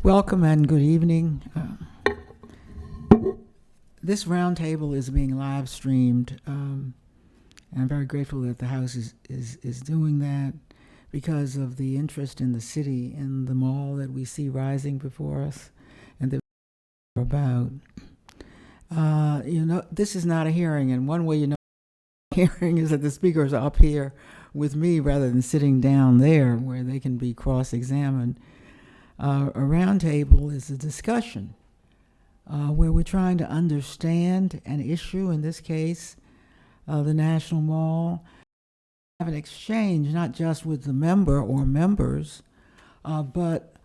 Welcome and good evening. This roundtable is being live streamed. And I'm very grateful that the House is doing that because of the interest in the city and the mall that we see rising before us and that we're about. This is not a hearing, and one way you know a hearing is that the speakers are up here with me rather than sitting down there where they can be cross-examined. A roundtable is a discussion where we're trying to understand an issue, in this case, the National Mall, have an exchange not just with the member or members, but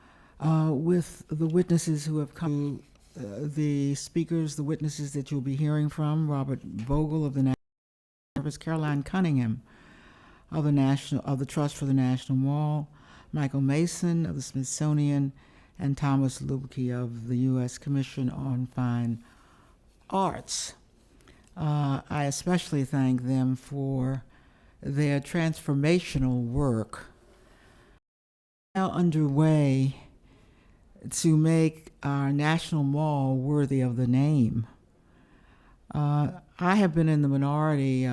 with the witnesses who have come, the speakers, the witnesses that you'll be hearing from, Robert Vogel of the National Service, Caroline Cunningham of the Trust for the National Mall, Michael Mason of the Smithsonian, and Thomas Lubke of the U.S. Commission on Fine Arts. I especially thank them for their transformational work now underway to make our National Mall worthy of the name. I have been in the minority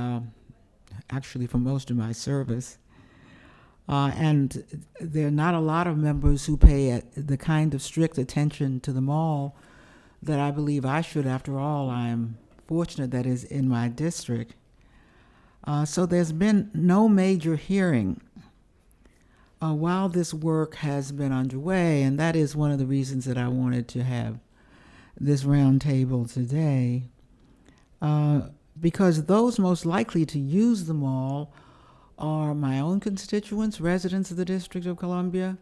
actually for most of my service. And there are not a lot of members who pay the kind of strict attention to the mall that I believe I should. After all, I'm fortunate that is in my district. So there's been no major hearing while this work has been underway, and that is one of the reasons that I wanted to have this roundtable today, because those most likely to use the mall are my own constituents, residents of the District of Columbia,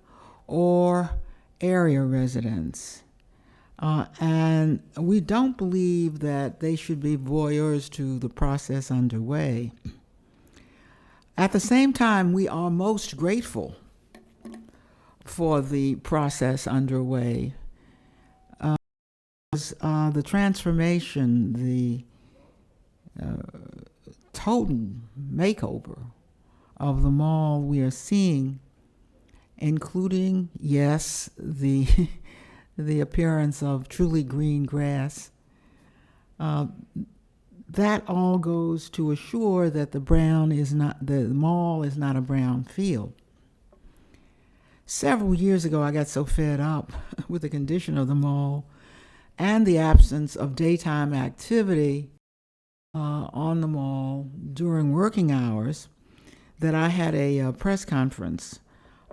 or area residents. And we don't believe that they should be voyeurs to the process underway. At the same time, we are most grateful for the process underway. The transformation, the total makeover of the mall we are seeing, including, yes, the appearance of truly green grass. That all goes to assure that the mall is not a brown field. Several years ago, I got so fed up with the condition of the mall and the absence of daytime activity on the mall during working hours that I had a press conference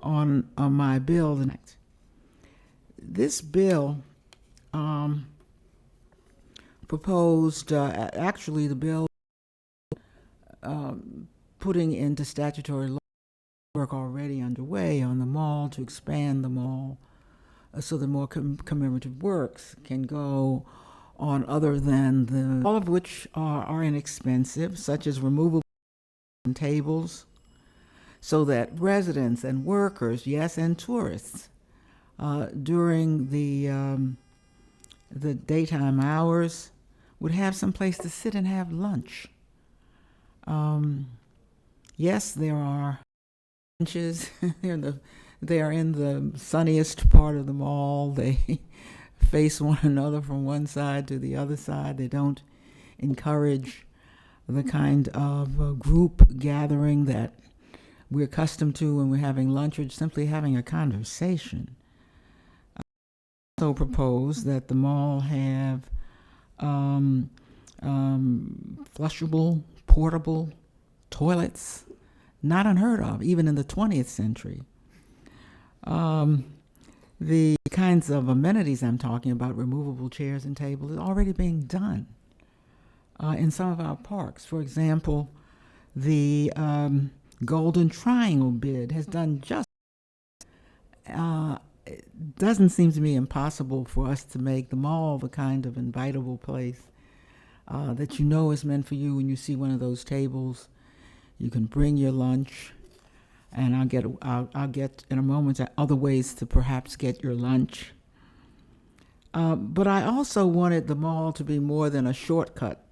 on my bill. This bill proposed, actually the bill putting into statutory law work already underway on the mall to expand the mall so that more commemorative works can go on other than all of which are inexpensive, such as removable tables, so that residents and workers, yes, and tourists, during the daytime hours would have some place to sit and have lunch. Yes, there are benches. They are in the sunniest part of the mall. They face one another from one side to the other side. They don't encourage the kind of group gathering that we're accustomed to when we're having lunch or simply having a conversation. I also propose that the mall have flushable, portable toilets, not unheard of, even in the 20th century. The kinds of amenities I'm talking about, removable chairs and tables, is already being done in some of our parks. For example, the Golden Triangle bid has done just. It doesn't seem to me impossible for us to make the mall the kind of invitable place that you know is meant for you. When you see one of those tables, you can bring your lunch, and I'll get in a moment other ways to perhaps get your lunch. But I also wanted the mall to be more than a shortcut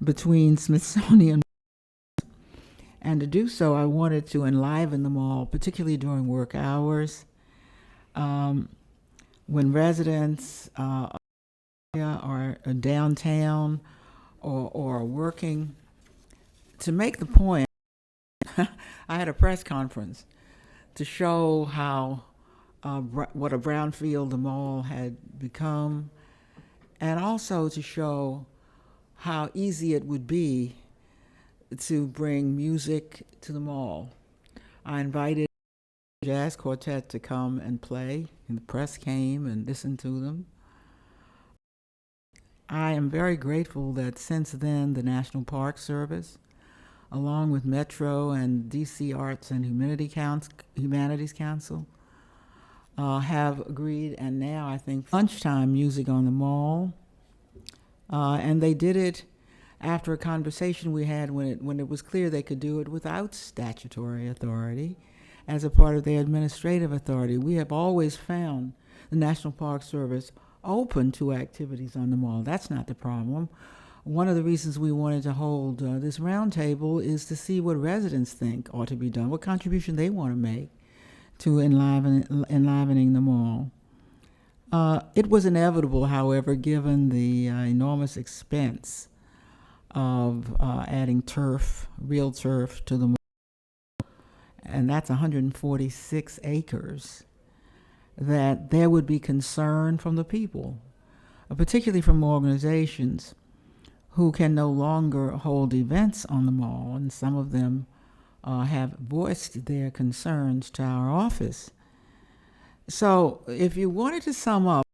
between Smithsonian. And to do so, I wanted to enliven the mall, particularly during work hours. when residents are downtown or working, to make the point, I had a press conference to show how what a brownfield the mall had become, and also to show how easy it would be to bring music to the mall. I invited a jazz quartet to come and play, and the press came and listened to them. I am very grateful that since then the National Park Service, along with Metro and DC Arts and Humanities Council, have agreed, and now I think lunchtime music on the mall. And they did it after a conversation we had when it was clear they could do it without statutory authority as a part of their administrative authority. We have always found the National Park Service open to activities on the mall. That's not the problem. One of the reasons we wanted to hold this roundtable is to see what residents think ought to be done, what contribution they want to make to enlivening the mall. It was inevitable, however, given the enormous expense of adding turf, real turf, to the mall, and that's 146 acres, that there would be concern from the people, particularly from organizations who can no longer hold events on the mall, and some of them have voiced their concerns to our office. So if you wanted to sum up,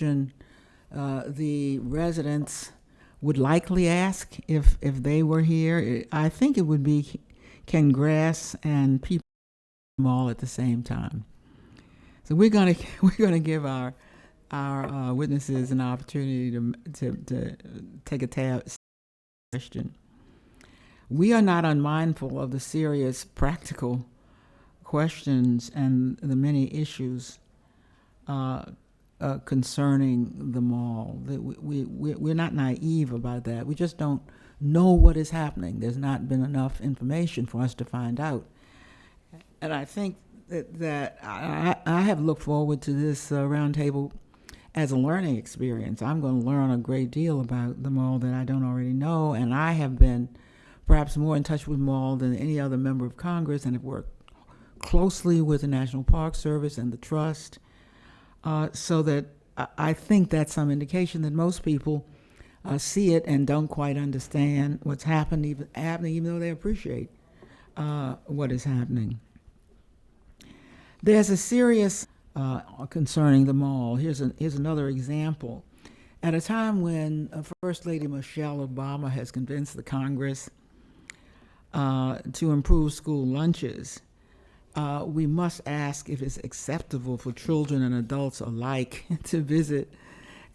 the residents would likely ask if they were here, I think it would be, can grass and people mall at the same time? So we're gonna give our witnesses an opportunity to take a tab question. We are not unmindful of the serious practical questions and the many issues concerning the mall. We're not naive about that. We just don't know what is happening. There's not been enough information for us to find out. And I think that I have looked forward to this roundtable as a learning experience. I'm going to learn a great deal about the mall that I don't already know, and I have been perhaps more in touch with mall than any other member of Congress, and have worked closely with the National Park Service and the Trust, so that I think that's some indication that most people see it and don't quite understand what's happening, even though they appreciate what is happening. There's a serious concerning the mall. Here's another example. At a time when First Lady Michelle Obama has convinced the Congress to improve school lunches, we must ask if it's acceptable for children and adults alike to visit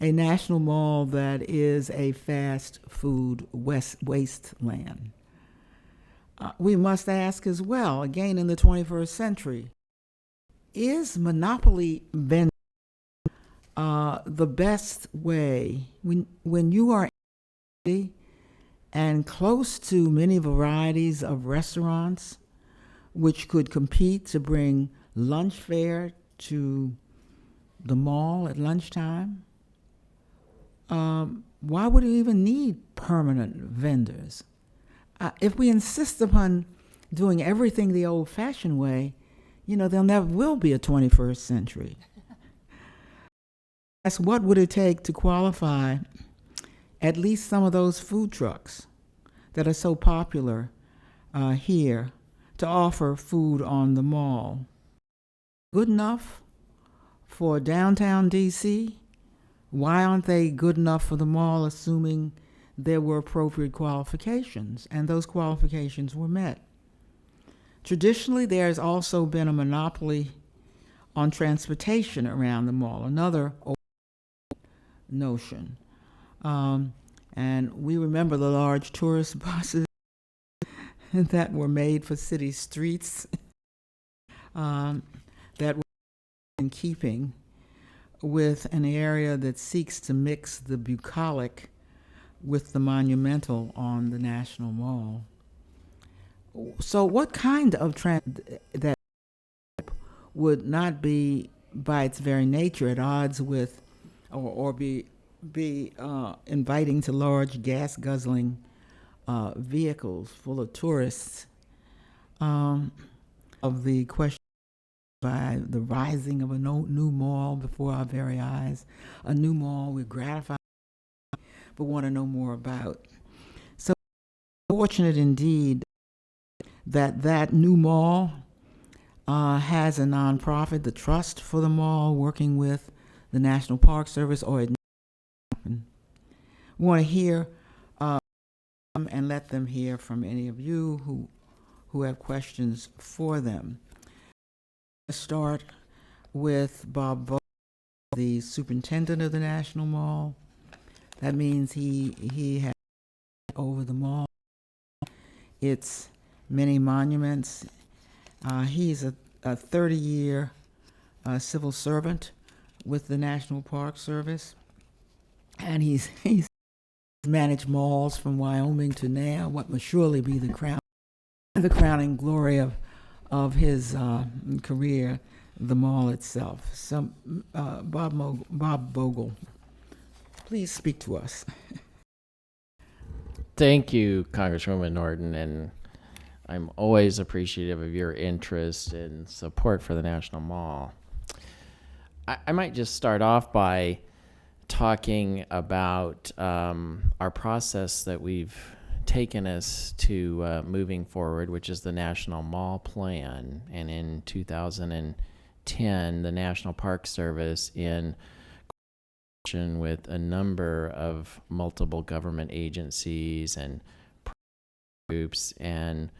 a national mall that is a fast food wasteland. We must ask as well, again in the 21st century, is monopoly vending the best way when you are and close to many varieties of restaurants which could compete to bring lunch fare to the mall at lunchtime? Why would we even need permanent vendors? If we insist upon doing everything the old-fashioned way, there never will be a 21st century. That's what would it take to qualify at least some of those food trucks that are so popular here to offer food on the mall. Good enough for downtown DC? Why aren't they good enough for the mall, assuming there were appropriate qualifications, and those qualifications were met? Traditionally, there's also been a monopoly on transportation around the mall, another notion. And we remember the large tourist buses that were made for city streets that were in keeping with an area that seeks to mix the bucolic with the monumental on the National Mall. So what kind of that would not be by its very nature, at odds with, or be inviting to large gas guzzling vehicles full of tourists. Of the question by the rising of a new mall before our very eyes, a new mall we're gratified but want to know more about. So fortunate indeed that that new mall has a nonprofit, the Trust for the Mall, working with the National Park Service, or it want to hear and let them hear from any of you who have questions for them. Let's start with Bob Vogel, the superintendent of the National Mall. That means he has over the mall, its many monuments. He's a 30-year civil servant with the National Park Service, and he's managed malls from Wyoming to now, what must surely be the crowning glory of his career, the mall itself. So, Bob Vogel, please speak to us. Thank you, Congresswoman Norton, and I'm always appreciative of your interest and support for the National Mall. I might just start off by talking about our process that we've taken us to moving forward, which is the National Mall Plan. And in 2010, the National Park Service, in collaboration with a number of multiple government agencies and groups, and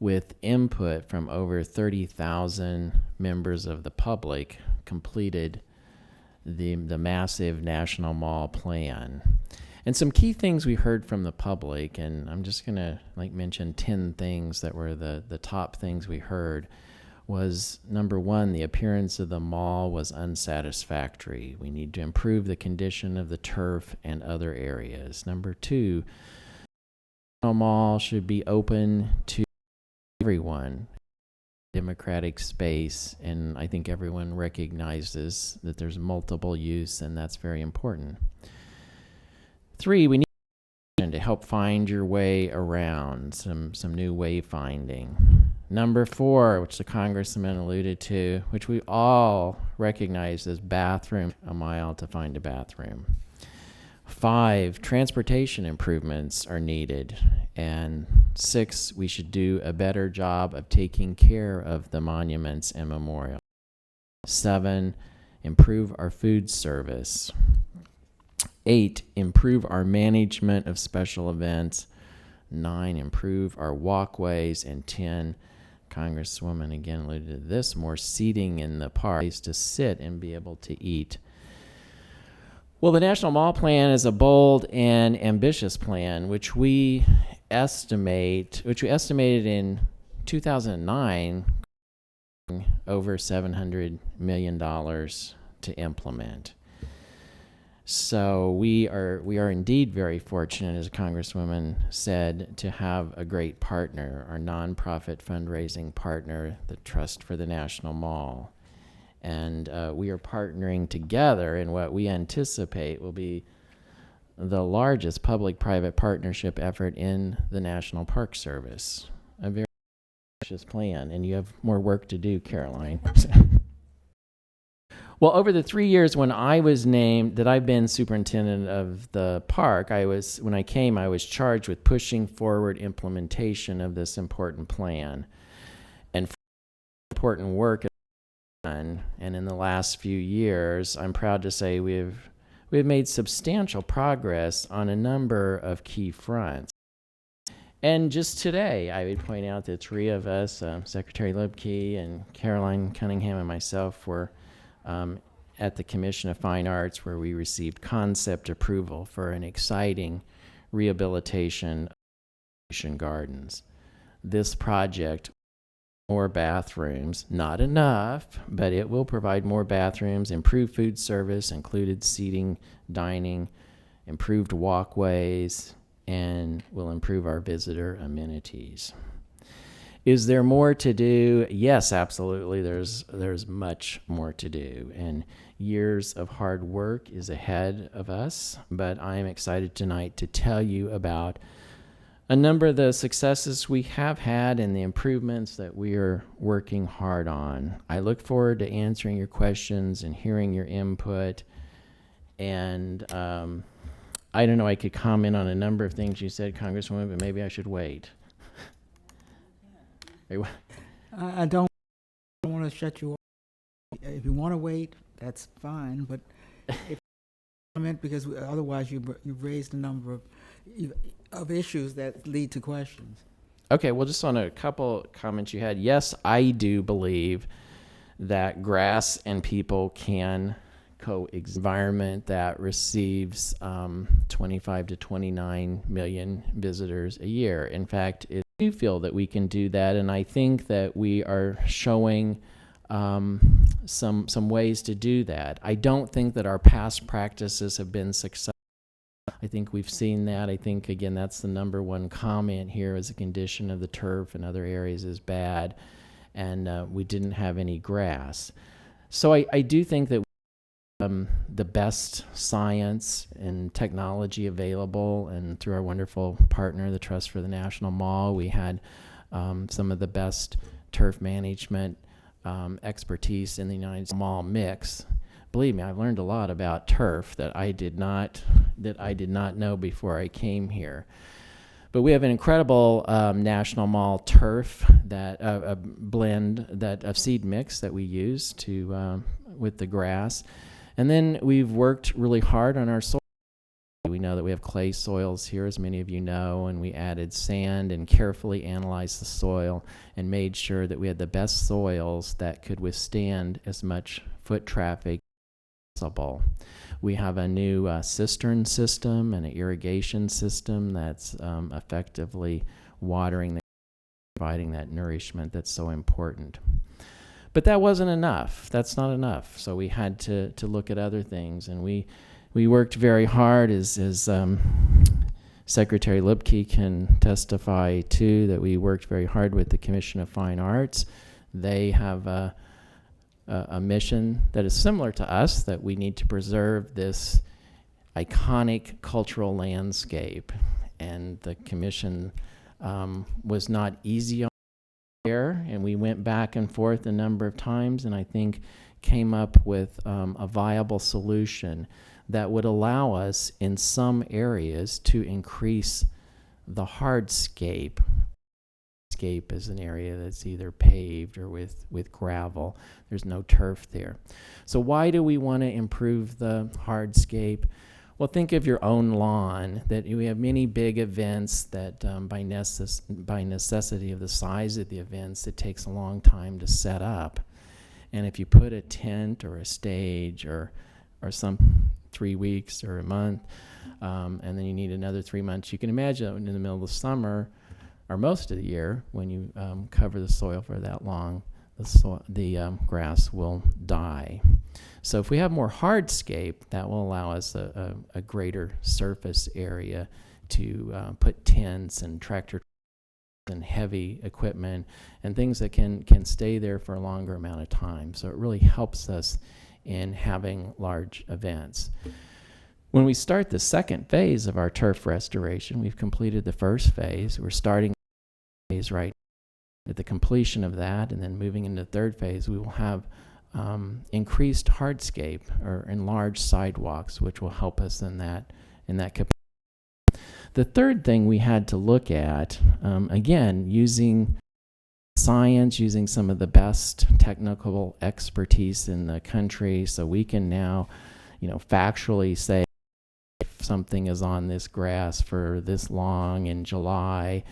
with input from over 30,000 members of the public, completed the massive National Mall Plan. And some key things we heard from the public, and I'm just gonna mention 10 things that were the top things we heard, was number one, the appearance of the mall was unsatisfactory. We need to improve the condition of the turf and other areas. Number two, the mall should be open to everyone, democratic space, and I think everyone recognizes that there's multiple use, and that's very important. Three, we need to help find your way around, some new wayfinding. Number four, which the Congressman alluded to, which we all recognize as bathroom, a mile to find a bathroom. 5, transportation improvements are needed. And 6, we should do a better job of taking care of the monuments and memorials. 7, improve our food service. 8, improve our management of special events. 9, improve our walkways. And 10, Congresswoman again alluded to this, more seating in the park to sit and be able to eat. Well, the National Mall Plan is a bold and ambitious plan, which we estimated in 2009 over $700 million to implement. So we are indeed very fortunate, as a Congresswoman said, to have a great partner, our nonprofit fundraising partner, the Trust for the National Mall. And we are partnering together in what we anticipate will be the largest public-private partnership effort in the National Park Service. A very ambitious plan, and you have more work to do, Caroline. Well, over the 3 years when I was named, that I've been superintendent of the park, when I came, I was charged with pushing forward implementation of this important plan. And important work is done. And in the last few years, I'm proud to say we've made substantial progress on a number of key fronts. And just today, I would point out that 3 of us, Secretary Lubke and Caroline Cunningham and myself, were at the Commission of Fine Arts, where we received concept approval for an exciting rehabilitation of Ocean Gardens. This project, more bathrooms, not enough, but it will provide more bathrooms, improved food service, included seating, dining, improved walkways, and will improve our visitor amenities. Is there more to do? Yes, absolutely. There's much more to do, and years of hard work is ahead of us. But I am excited tonight to tell you about a number of the successes we have had and the improvements that we are working hard on. I look forward to answering your questions and hearing your input. And I don't know, I could comment on a number of things you said, Congresswoman, but maybe I should wait. I don't want to shut you off. If you want to wait, that's fine. But if comment, because otherwise you've raised a number of issues that lead to questions. Okay, well, just on a couple comments you had. Yes, I do believe that grass and people can coexist. Environment that receives 25 to 29 million visitors a year. In fact, I do feel that we can do that, and I think that we are showing some ways to do that. I don't think that our past practices have been successful. I think we've seen that. I think, again, that's the number one comment here, is the condition of the turf in other areas is bad, and we didn't have any grass. So I do think that the best science and technology available, and through our wonderful partner, the Trust for the National Mall, we had some of the best turf management expertise in the United States. Mall mix. Believe me, I've learned a lot about turf that I did not know before I came here. But we have an incredible National Mall turf, that a blend of seed mix that we use to with the grass. And then we've worked really hard on our soil. We know that we have clay soils here, as many of you know, and we added sand and carefully analyzed the soil and made sure that we had the best soils that could withstand as much foot traffic as possible. We have a new cistern system and an irrigation system that's effectively watering, providing that nourishment that's so important. But that wasn't enough. That's not enough. So we had to look at other things, and we worked very hard, as Secretary Lipke can testify to, that we worked very hard with the Commission of Fine Arts. They have a mission that is similar to us, that we need to preserve this iconic cultural landscape. And the commission was not easy on there, and we went back and forth a number of times, and I think came up with a viable solution that would allow us in some areas to increase the hardscape. Hardscape is an area that's either paved or with gravel. There's no turf there. So why do we want to improve the hardscape? Well, think of your own lawn, that we have many big events that by necessity of the size of the events, it takes a long time to set up. And if you put a tent or a stage or some 3 weeks or a month, and then you need another 3 months, you can imagine in the middle of the summer or most of the year, when you cover the soil for that long, the grass will die. So if we have more hardscape, that will allow us a greater surface area to put tents and tractor and heavy equipment and things that can stay there for a longer amount of time. So it really helps us in having large events. When we start the second phase of our turf restoration, we've completed the first phase. We're starting phase right at the completion of that, and then moving into the third phase, we will have increased hardscape or enlarged sidewalks, which will help us in that capacity. The third thing we had to look at, again, using science, using some of the best technical expertise in the country, so we can now, factually say if something is on this grass for this long in July,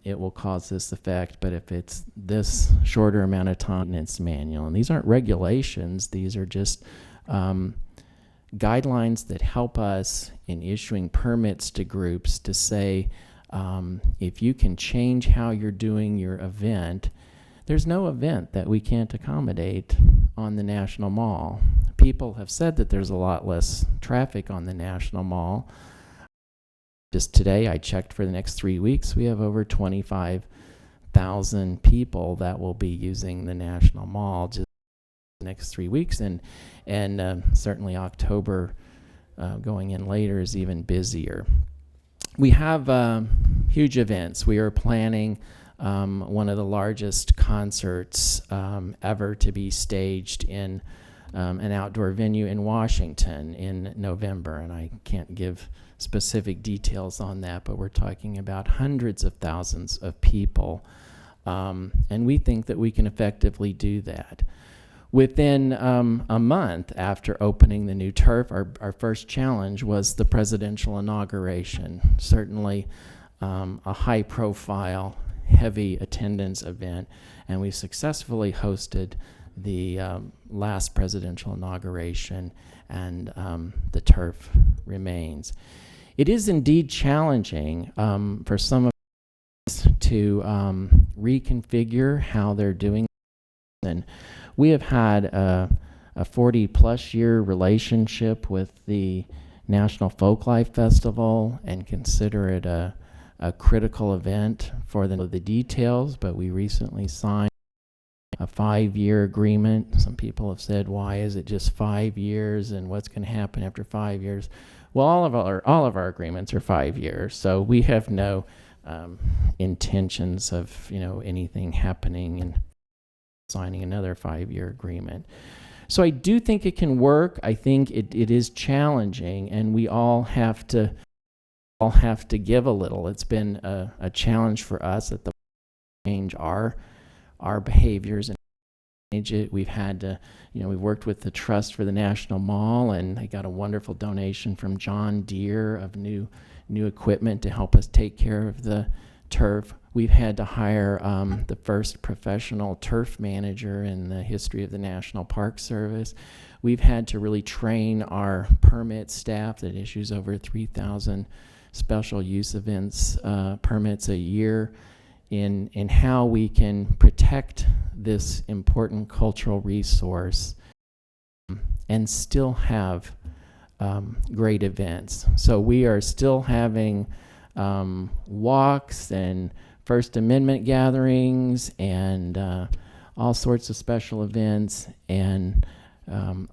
it will cause this effect, but if it's this shorter amount of time, it's manual. And these aren't regulations, these are just guidelines that help us in issuing permits to groups to say, if you can change how you're doing your event, there's no event that we can't accommodate on the National Mall. People have said that there's a lot less traffic on the National Mall. Just today, I checked for the next 3 weeks, we have over 25 1,000 people that will be using the National Mall just the next 3 weeks, and certainly October going in later is even busier. We have huge events. We are planning one of the largest concerts ever to be staged in an outdoor venue in Washington in November, and I can't give specific details on that, but we're talking about hundreds of thousands of people, and we think that we can effectively do that. Within a month after opening the new turf, our first challenge was the presidential inauguration. Certainly a high-profile, heavy attendance event, and we successfully hosted the last presidential inauguration, and the turf remains. It is indeed challenging for some of us to reconfigure how they're doing, and we have had a 40-plus year relationship with the National Folklife Festival and consider it a critical event for the details, but we recently signed a 5-year agreement. Some people have said, why is it just 5 years and what's going to happen after 5 years? Well, all of our agreements are 5 years, so we have no intentions of anything happening and signing another 5-year agreement. So I do think it can work. I think it is challenging, and we all have to give a little. It's been a challenge for us at the change our behaviors and manage it. We've had to, we've worked with the Trust for the National Mall, and they got a wonderful donation from John Deere of new equipment to help us take care of the turf. We've had to hire the first professional turf manager in the history of the National Park Service. We've had to really train our permit staff that issues over 3,000 special use events permits a year in how we can protect this important cultural resource and still have great events. So we are still having walks and First Amendment gatherings and all sorts of special events, and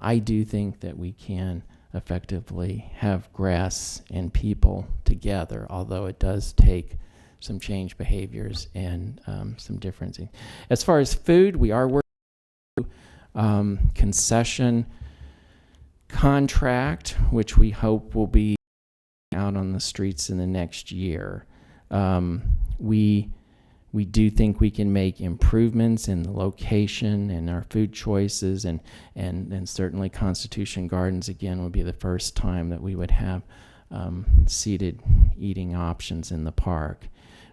I do think that we can effectively have grass and people together, although it does take some change behaviors and some differencing. As far as food, we are working on concession contract, which we hope will be out on the streets in the next year. We do think we can make improvements in the location and our food choices, and certainly Constitution Gardens again would be the first time that we would have seated eating options in the park.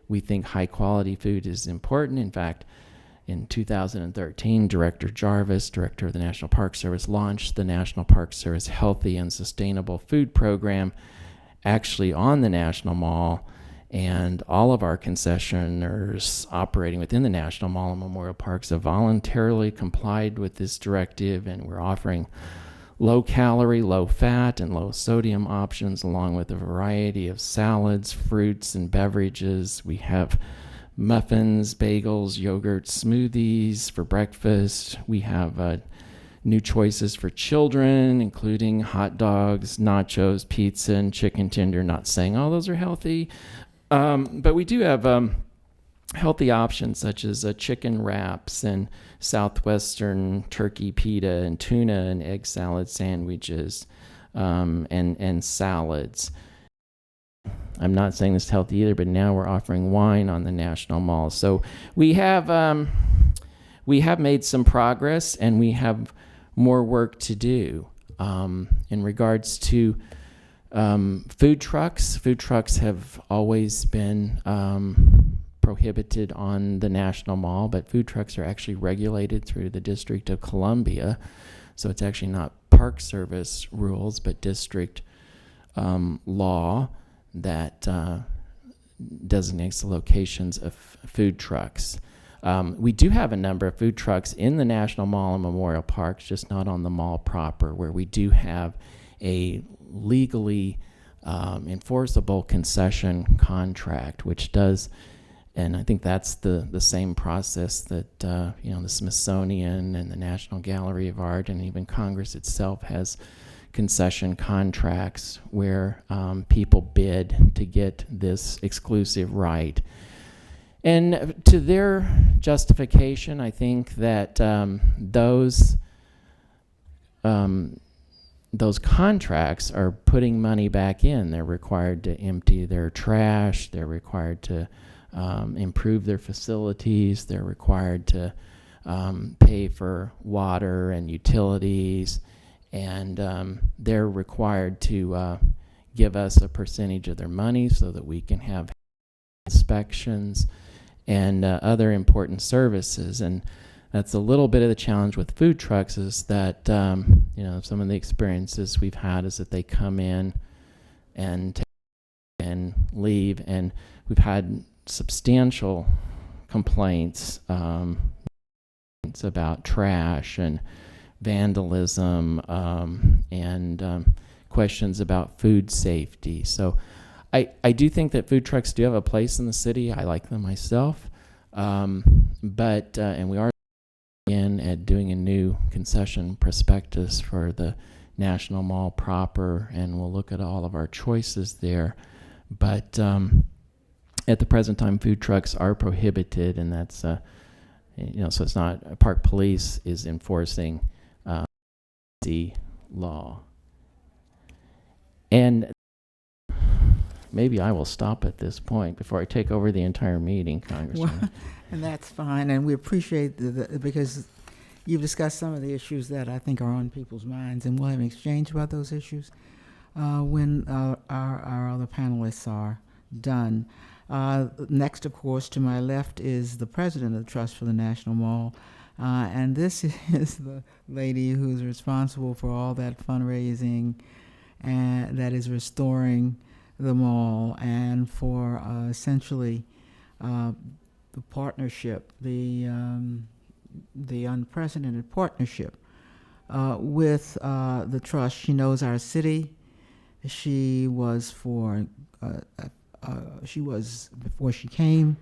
We think high quality food is important. In fact, in 2013, Director Jarvis, Director of the National Park Service, launched the National Park Service Healthy and Sustainable Food Program actually on the National Mall, and all of our concessioners operating within the National Mall and Memorial Parks have voluntarily complied with this directive, and we're offering low-calorie, low-fat, and low-sodium options along with a variety of salads, fruits, and beverages. We have muffins, bagels, yogurt, smoothies for breakfast. We have new choices for children, including hot dogs, nachos, pizza, and chicken tender. Not saying all those are healthy, but we do have healthy options such as chicken wraps and southwestern turkey pita and tuna and egg salad sandwiches and salads. I'm not saying this is healthy either, but now we're offering wine on the National Mall. So we have made some progress, and we have more work to do. In regards to food trucks have always been prohibited on the National Mall, but food trucks are actually regulated through the District of Columbia. So it's actually not Park Service rules, but district law that designates the locations of food trucks. We do have a number of food trucks in the National Mall and Memorial Parks, just not on the mall proper, where we do have a legally enforceable concession contract, which does And I think that's the same process that the Smithsonian and the National Gallery of Art and even Congress itself has concession contracts where people bid to get this exclusive right. And to their justification, I think that those contracts are putting money back in. They're required to empty their trash. They're required to improve their facilities. They're required to pay for water and utilities. And they're required to give us a percentage of their money so that we can have inspections and other important services. And that's a little bit of the challenge with food trucks, is that some of the experiences we've had is that they come in and leave, and we've had substantial complaints about trash and vandalism and questions about food safety. So I do think that food trucks do have a place in the city. I like them myself, but and we are in at doing a new concession prospectus for the National Mall proper, and we'll look at all of our choices there. But at the present time, food trucks are prohibited, and that's so it's not. Park Police is enforcing the law. And maybe I will stop at this point before I take over the entire meeting, Congresswoman. Well, and that's fine, and we appreciate because you've discussed some of the issues that I think are on people's minds, and we'll have an exchange about those issues when our other panelists are done. Next, of course, to my left is the president of the Trust for the National Mall, and this is the lady who's responsible for all that fundraising and that is restoring the mall, and for essentially the partnership, the unprecedented partnership with the Trust. She knows our city. She was before she came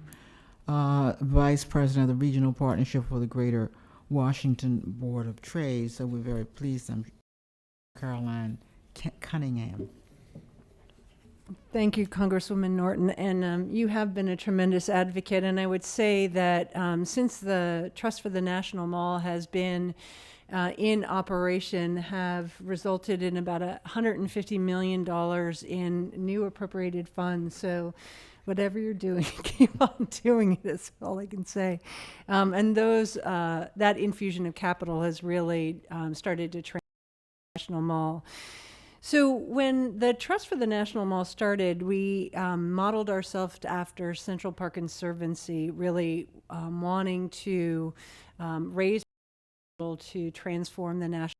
vice president of the regional partnership for the Greater Washington Board of Trade. So we're very pleased. I'm Caroline Cunningham. Thank you, Congresswoman Norton. And you have been a tremendous advocate. And I would say that since the Trust for the National Mall has been in operation, have resulted in about $150 million in new appropriated funds. So whatever you're doing, keep on doing it, is all I can say. And that infusion of capital has really started to transform the National Mall. So when the Trust for the National Mall started, we modeled ourselves after Central Park Conservancy, really wanting to raise capital to transform the national.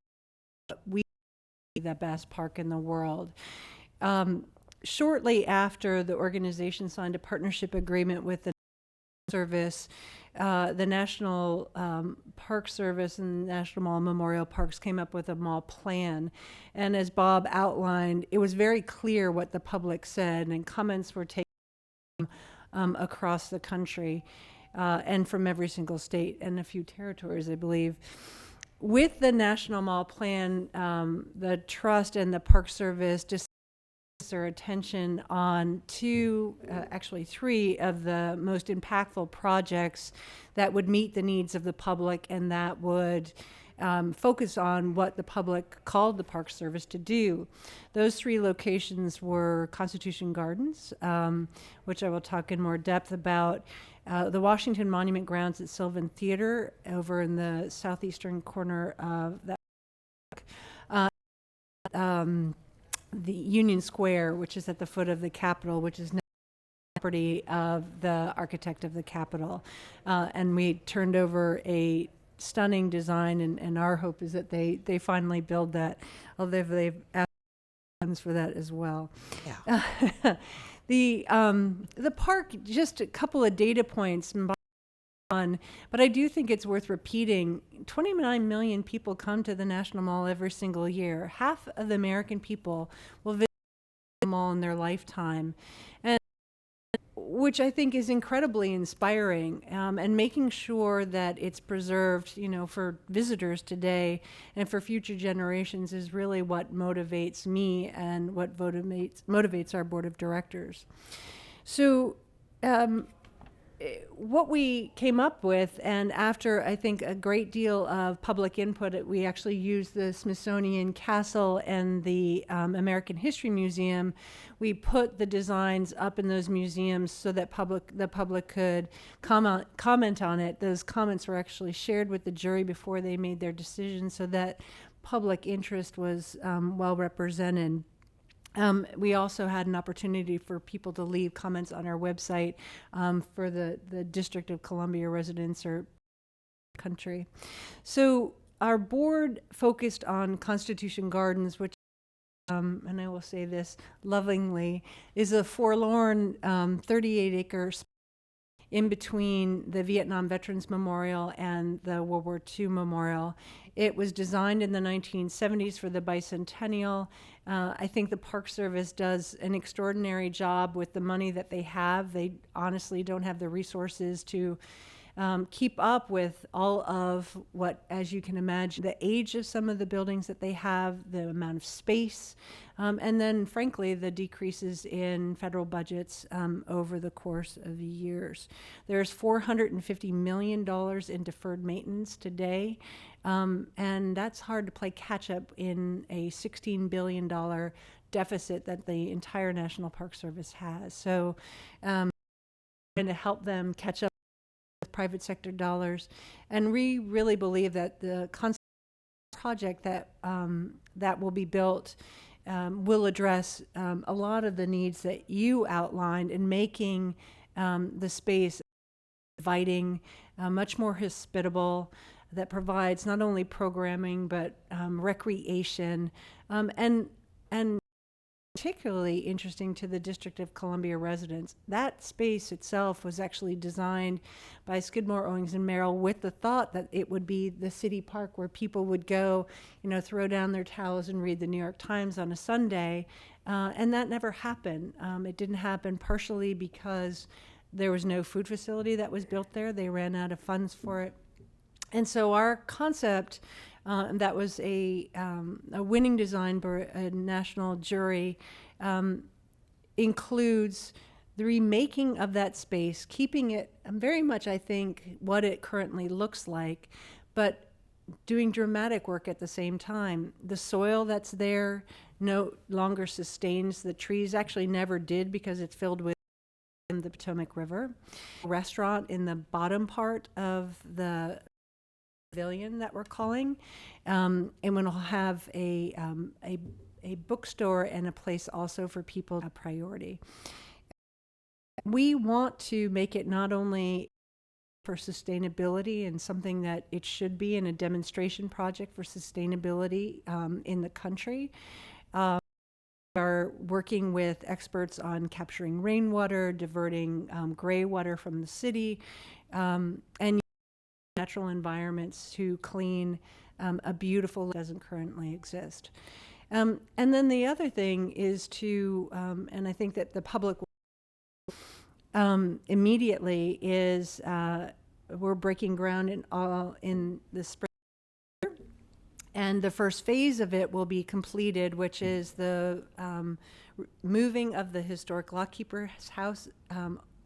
We the best park in the world. Shortly after the organization signed a partnership agreement with the Service, the National Park Service and National Mall Memorial Parks came up with a mall plan. And as Bob outlined, it was very clear what the public said, and comments were taken across the country and from every single state and a few territories, I believe. With the National Mall Plan, the Trust and the Park Service just their attention on actually three of the most impactful projects that would meet the needs of the public and that would focus on what the public called the Park Service to do. Those three locations were Constitution Gardens, which I will talk in more depth about, the Washington Monument Grounds at Sylvan Theater over in the southeastern corner of that the Union Square, which is at the foot of the Capitol, which is now property of the architect of the Capitol. And we turned over a stunning design, and our hope is that they finally build that, although they've asked funds for that as well. Yeah. The park, just a couple of data points, but I do think it's worth repeating. 29 million people come to the National Mall every single year. Half of the American people will visit the mall in their lifetime. And which I think is incredibly inspiring, and making sure that it's preserved, for visitors today and for future generations is really what motivates me and what motivates our board of directors. So what we came up with, and after I think a great deal of public input, we actually used the Smithsonian Castle and the American History Museum. We put the designs up in those museums so that the public could comment on it. Those comments were actually shared with the jury before they made their decision, so that public interest was well represented. We also had an opportunity for people to leave comments on our website for the District of Columbia residents or country. So our board focused on Constitution Gardens, which, and I will say this lovingly, is a forlorn 38-acre space in between the Vietnam Veterans Memorial and the World War II Memorial. It was designed in the 1970s for the bicentennial. I think the Park Service does an extraordinary job with the money that they have. They honestly don't have the resources to keep up with all of what, as you can imagine, the age of some of the buildings that they have, the amount of space, and then, frankly, the decreases in federal budgets over the course of the years. There's $450 million in deferred maintenance today, and that's hard to play catch-up in a $16 billion deficit that the entire National Park Service has. So trying to help them catch up with private sector dollars. And we really believe that the project that will be built will address a lot of the needs that you outlined in making the space inviting, much more hospitable, that provides not only programming but recreation, and particularly interesting to the District of Columbia residents. That space itself was actually designed by Skidmore, Owings and Merrill with the thought that it would be the city park where people would go, throw down their towels and read the New York Times on a Sunday, and that never happened. It didn't happen partially because there was no food facility that was built there. They ran out of funds for it. And so our concept, that was a winning design by a national jury, includes the remaking of that space, keeping it very much, I think, what it currently looks like, but doing dramatic work at the same time. The soil that's there no longer sustains the trees, actually never did, because it's filled with the Potomac River. A restaurant in the bottom part of the pavilion that we're calling, and we'll have a bookstore and a place also for people, a priority. We want to make it not only for sustainability and something that it should be, in a demonstration project for sustainability in the country. We are working with experts on capturing rainwater, diverting gray water from the city, and natural environments to clean a beautiful that doesn't currently exist. And then the other thing is to, and I think that the public immediately is, we're breaking ground in the spring, and the first phase of it will be completed, which is the moving of the historic lockkeeper's house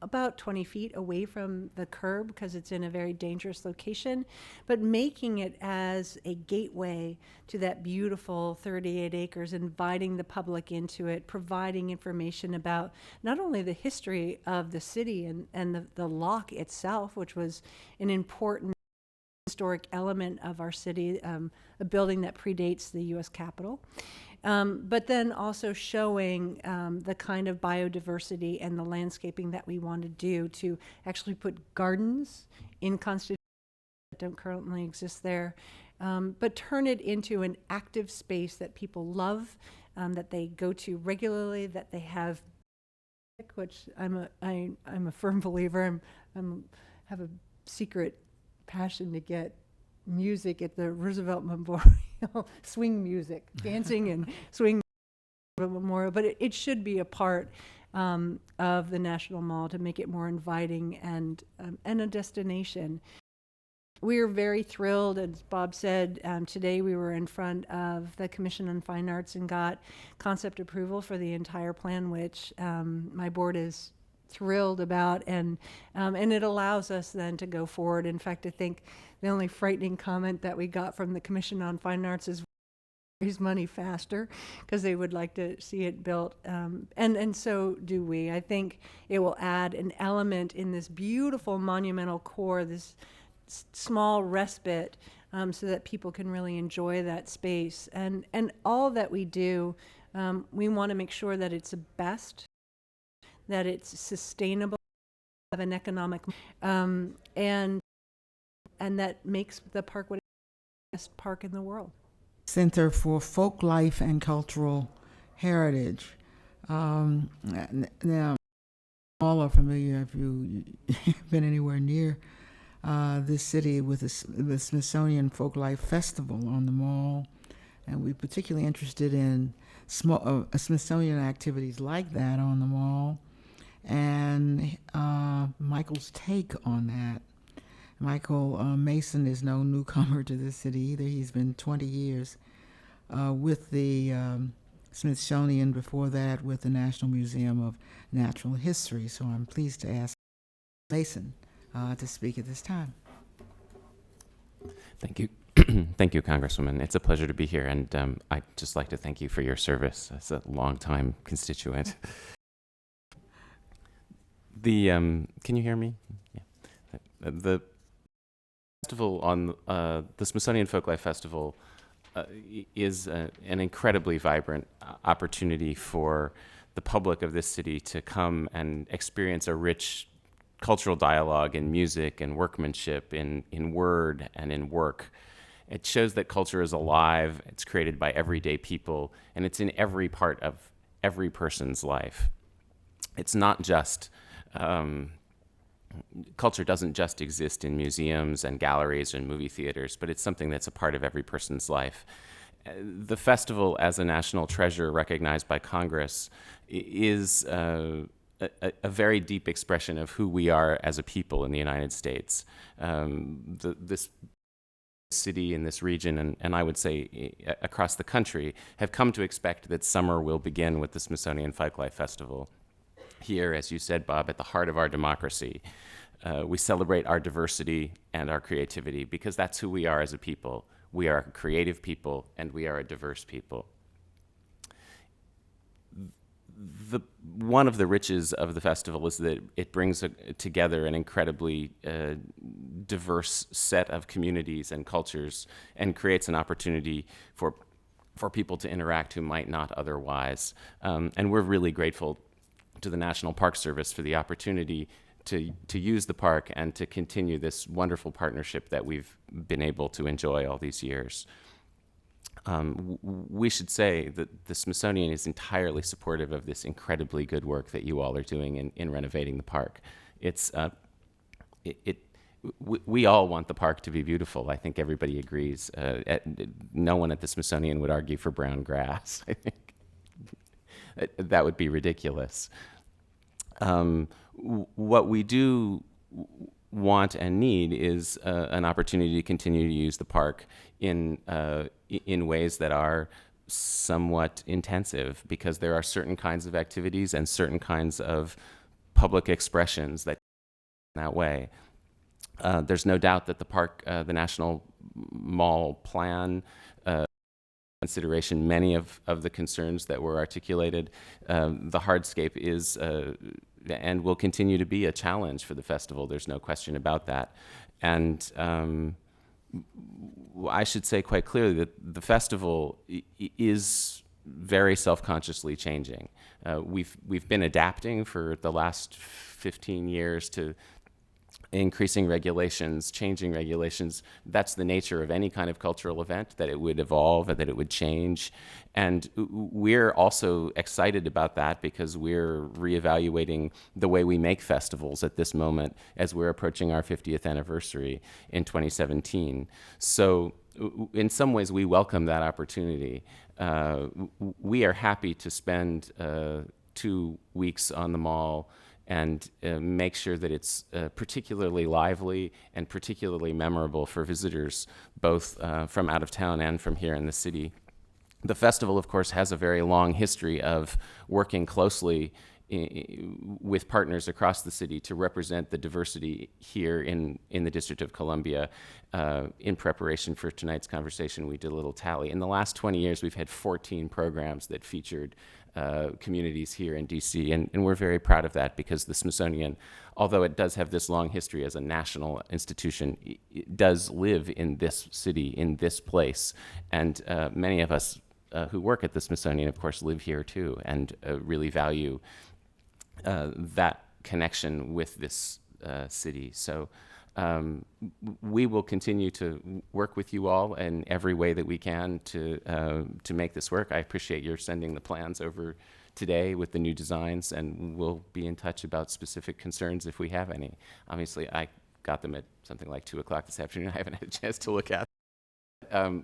about 20 feet away from the curb, because it's in a very dangerous location, but making it as a gateway to that beautiful 38 acres, inviting the public into it, providing information about not only the history of the city and the lock itself, which was an important historic element of our city, a building that predates the U.S. Capitol. But then also showing the kind of biodiversity and the landscaping that we want to do to actually put gardens in Constitution that don't currently exist there, but turn it into an active space that people love, that they go to regularly, that they have, which I'm a firm believer. I have a secret passion to get music at the Roosevelt Memorial, swing music, dancing and swing Memorial, but it should be a part of the National Mall to make it more inviting and a destination. We are very thrilled, as Bob said, today we were in front of the Commission on Fine Arts and got concept approval for the entire plan, which my board is thrilled about, and it allows us then to go forward. In fact, I think the only frightening comment that we got from the Commission on Fine Arts is raise money faster, because they would like to see it built, and so do we. I think it will add an element in this beautiful monumental core, this small respite, so that people can really enjoy that space. And all that we do, we want to make sure that it's the best, that it's sustainable, have an economic, and that makes the park what the best park in the world. Center for Folk Life and Cultural Heritage. Now, all are familiar if you've been anywhere near this city with the Smithsonian Folk Life Festival on the Mall, and we're particularly interested in Smithsonian activities like that on the Mall, and Michael's take on that. Michael Mason is no newcomer to this city either. He's been 20 years with the Smithsonian, before that with the National Museum of Natural History. So I'm pleased to ask Mason to speak at this time. Thank you. Thank you, Congresswoman. It's a pleasure to be here, and I'd just like to thank you for your service as a longtime constituent. Can you hear me? Yeah. The festival on the Smithsonian Folklife Festival is an incredibly vibrant opportunity for the public of this city to come and experience a rich cultural dialogue in music and workmanship, in word and in work. It shows that culture is alive, it's created by everyday people, and it's in every part of every person's life. It's not just culture doesn't just exist in museums and galleries and movie theaters, but it's something that's a part of every person's life. The festival, as a national treasure recognized by Congress, is a very deep expression of who we are as a people in the United States. This city in this region, and I would say across the country, have come to expect that summer will begin with the Smithsonian Folklife Festival. Here, as you said, Bob, at the heart of our democracy, we celebrate our diversity and our creativity, because that's who we are as a people. We are a creative people, and we are a diverse people. One of the riches of the festival is that it brings together an incredibly diverse set of communities and cultures, and creates an opportunity for people to interact who might not otherwise. And we're really grateful to the National Park Service for the opportunity to use the park and to continue this wonderful partnership that we've been able to enjoy all these years. We should say that the Smithsonian is entirely supportive of this incredibly good work that you all are doing in renovating the park. We all want the park to be beautiful. I think everybody agrees. No one at the Smithsonian would argue for brown grass. I think that would be ridiculous. What we do want and need is an opportunity to continue to use the park in ways that are somewhat intensive, because there are certain kinds of activities and certain kinds of public expressions that way. There's no doubt that the park, the National Mall plan, consideration many of the concerns that were articulated. The hardscape is and will continue to be a challenge for the festival. There's no question about that. And I should say quite clearly that the festival is very self-consciously changing. We've been adapting for the last 15 years to increasing regulations, changing regulations. That's the nature of any kind of cultural event, that it would evolve and that it would change. And we're also excited about that, because we're reevaluating the way we make festivals at this moment as we're approaching our 50th anniversary in 2017. So in some ways, we welcome that opportunity. We are happy to spend 2 weeks on the mall and make sure that it's particularly lively and particularly memorable for visitors, both from out of town and from here in the city. The festival, of course, has a very long history of working closely with partners across the city to represent the diversity here in the District of Columbia. In preparation for tonight's conversation, we did a little tally. In the last 20 years, we've had 14 programs that featured communities here in DC, and we're very proud of that, because the Smithsonian, although it does have this long history as a national institution, it does live in this city, in this place, and many of us who work at the Smithsonian, of course, live here too, and really value that connection with this city. So we will continue to work with you all in every way that we can to make this work. I appreciate your sending the plans over today with the new designs, and we'll be in touch about specific concerns if we have any. Obviously, I got them at something like 2 o'clock this afternoon. I haven't had a chance to look at them.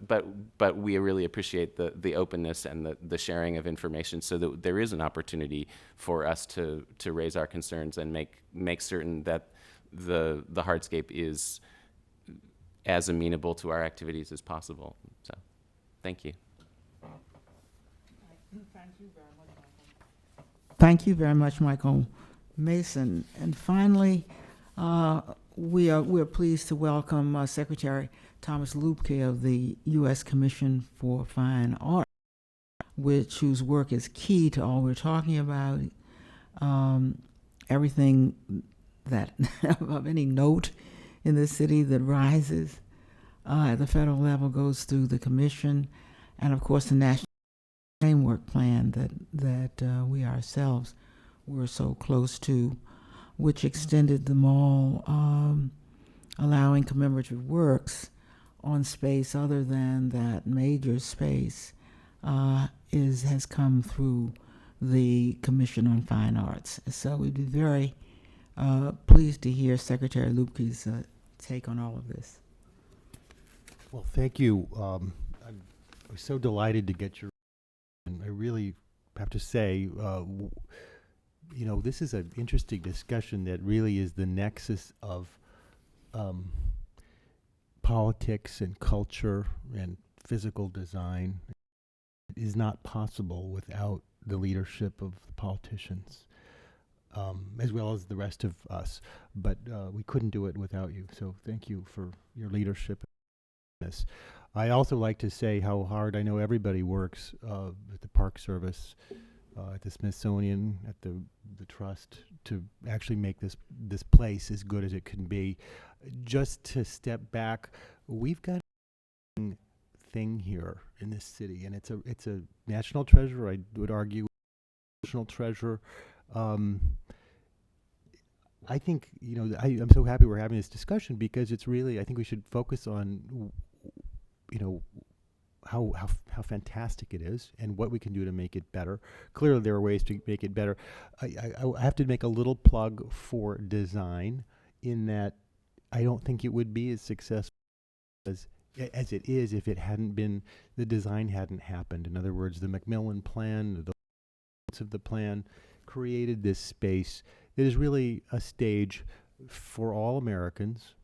But we really appreciate the openness and the sharing of information, so that there is an opportunity for us to raise our concerns and make certain that the hardscape is as amenable to our activities as possible. So, thank you. Thank you very much, Michael Mason. And finally, we're pleased to welcome Secretary Thomas Lupke of the U.S. Commission for Fine Art, whose work is key to all we're talking about. Everything that of any note in the city that rises at the federal level goes through the commission, and of course the national framework plan that we ourselves were so close to, which extended the mall, allowing commemorative works on space other than that major space, has come through the Commission on Fine Arts. So we'd be very pleased to hear Secretary Lupke's take on all of this. Well, thank you. I was so delighted to get your. And I really have to say, this is an interesting discussion that really is the nexus of politics and culture and physical design. It is not possible without the leadership of the politicians, as well as the rest of us. But we couldn't do it without you. So thank you for your leadership in this. I also like to say how hard I know everybody works at the Park Service, at the Smithsonian, at the Trust, to actually make this place as good as it can be. Just to step back, we've got a thing here in this city, and it's a national treasure. I would argue, national treasure. I think I'm so happy we're having this discussion, because it's really, I think we should focus on how fantastic it is and what we can do to make it better. Clearly, there are ways to make it better. I have to make a little plug for design, in that I don't think it would be as successful as it is if it hadn't been, the design hadn't happened. In other words, the Macmillan plan, the elements of the plan created this space that is really a stage for all Americans,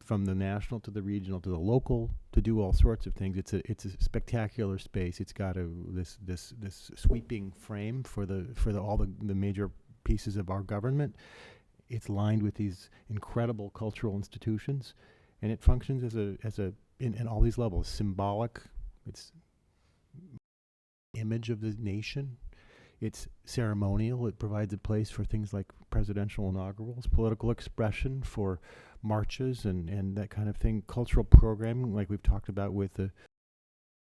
from the national to the regional to the local, to do all sorts of things. It's a spectacular space. It's got this sweeping frame for all the major pieces of our government. It's lined with these incredible cultural institutions, and it functions as a in all these levels. Symbolic. It's image of the nation. It's ceremonial. It provides a place for things like presidential inaugurals, political expression for marches and that kind of thing, cultural programming like we've talked about with the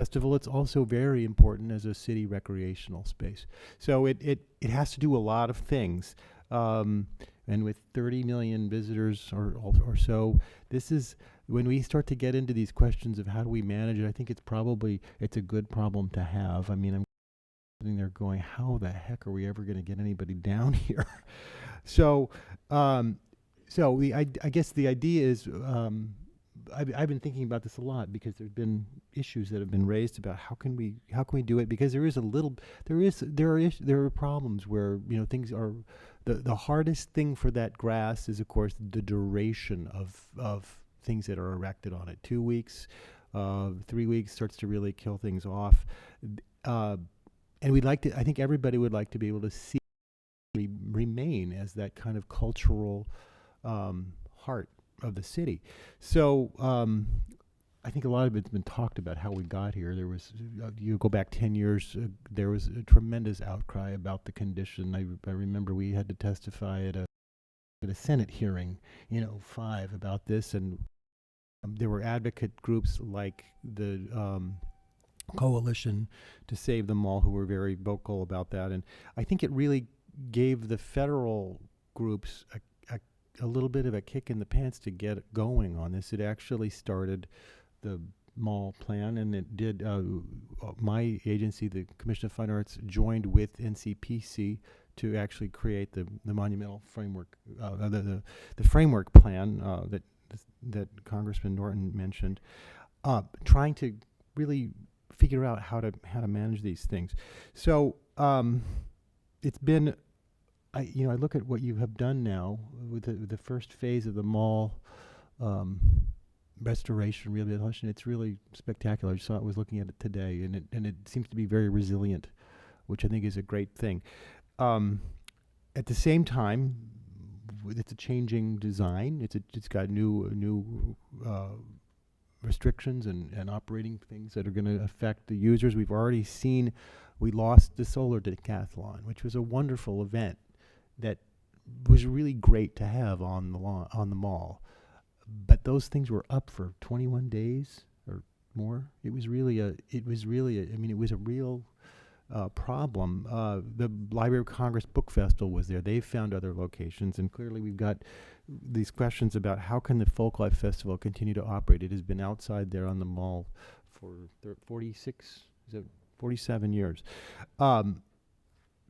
festival. It's also very important as a city recreational space. So it has to do a lot of things. And with 30 million visitors or so, this is, when we start to get into these questions of how do we manage it, I think it's a good problem to have. I mean, I'm sitting there going, how the heck are we ever going to get anybody down here? So I guess the idea is, I've been thinking about this a lot because there's been issues that have been raised about how can we do it, because there are problems where, you know, things are the hardest thing for that grass is, of course, the duration of things that are erected on it. 2 weeks, 3 weeks starts to really kill things off. And I think everybody would like to be able to see remain as that kind of cultural heart of the city. So I think a lot of it's been talked about how we got here. There was, you go back 10 years, there was a tremendous outcry about the condition. I remember we had to testify at a Senate hearing, 5 about this, and there were advocate groups like the Coalition to Save the Mall who were very vocal about that. And I think it really gave the federal groups a little bit of a kick in the pants to get going on this. It actually started the mall plan, and it did. My agency, the Commission of Fine Arts, joined with NCPC to actually create the monumental framework, the framework plan that Congressman Norton mentioned, trying to really figure out how to manage these things. So it's been. I look at what you have done now with the first phase of the mall restoration, rehabilitation. It's really spectacular. I was looking at it today, and it seems to be very resilient, which I think is a great thing. At the same time, it's a changing design. It's got new restrictions and operating things that are going to affect the users. We've already seen. We lost the solar decathlon, which was a wonderful event that was really great to have on the mall, but those things were up for 21 days or more. It was really a real problem. The Library of Congress Book Festival was there. They found other locations, and clearly we've got these questions about how can the Folklife Festival continue to operate. It has been outside there on the mall for 47 years.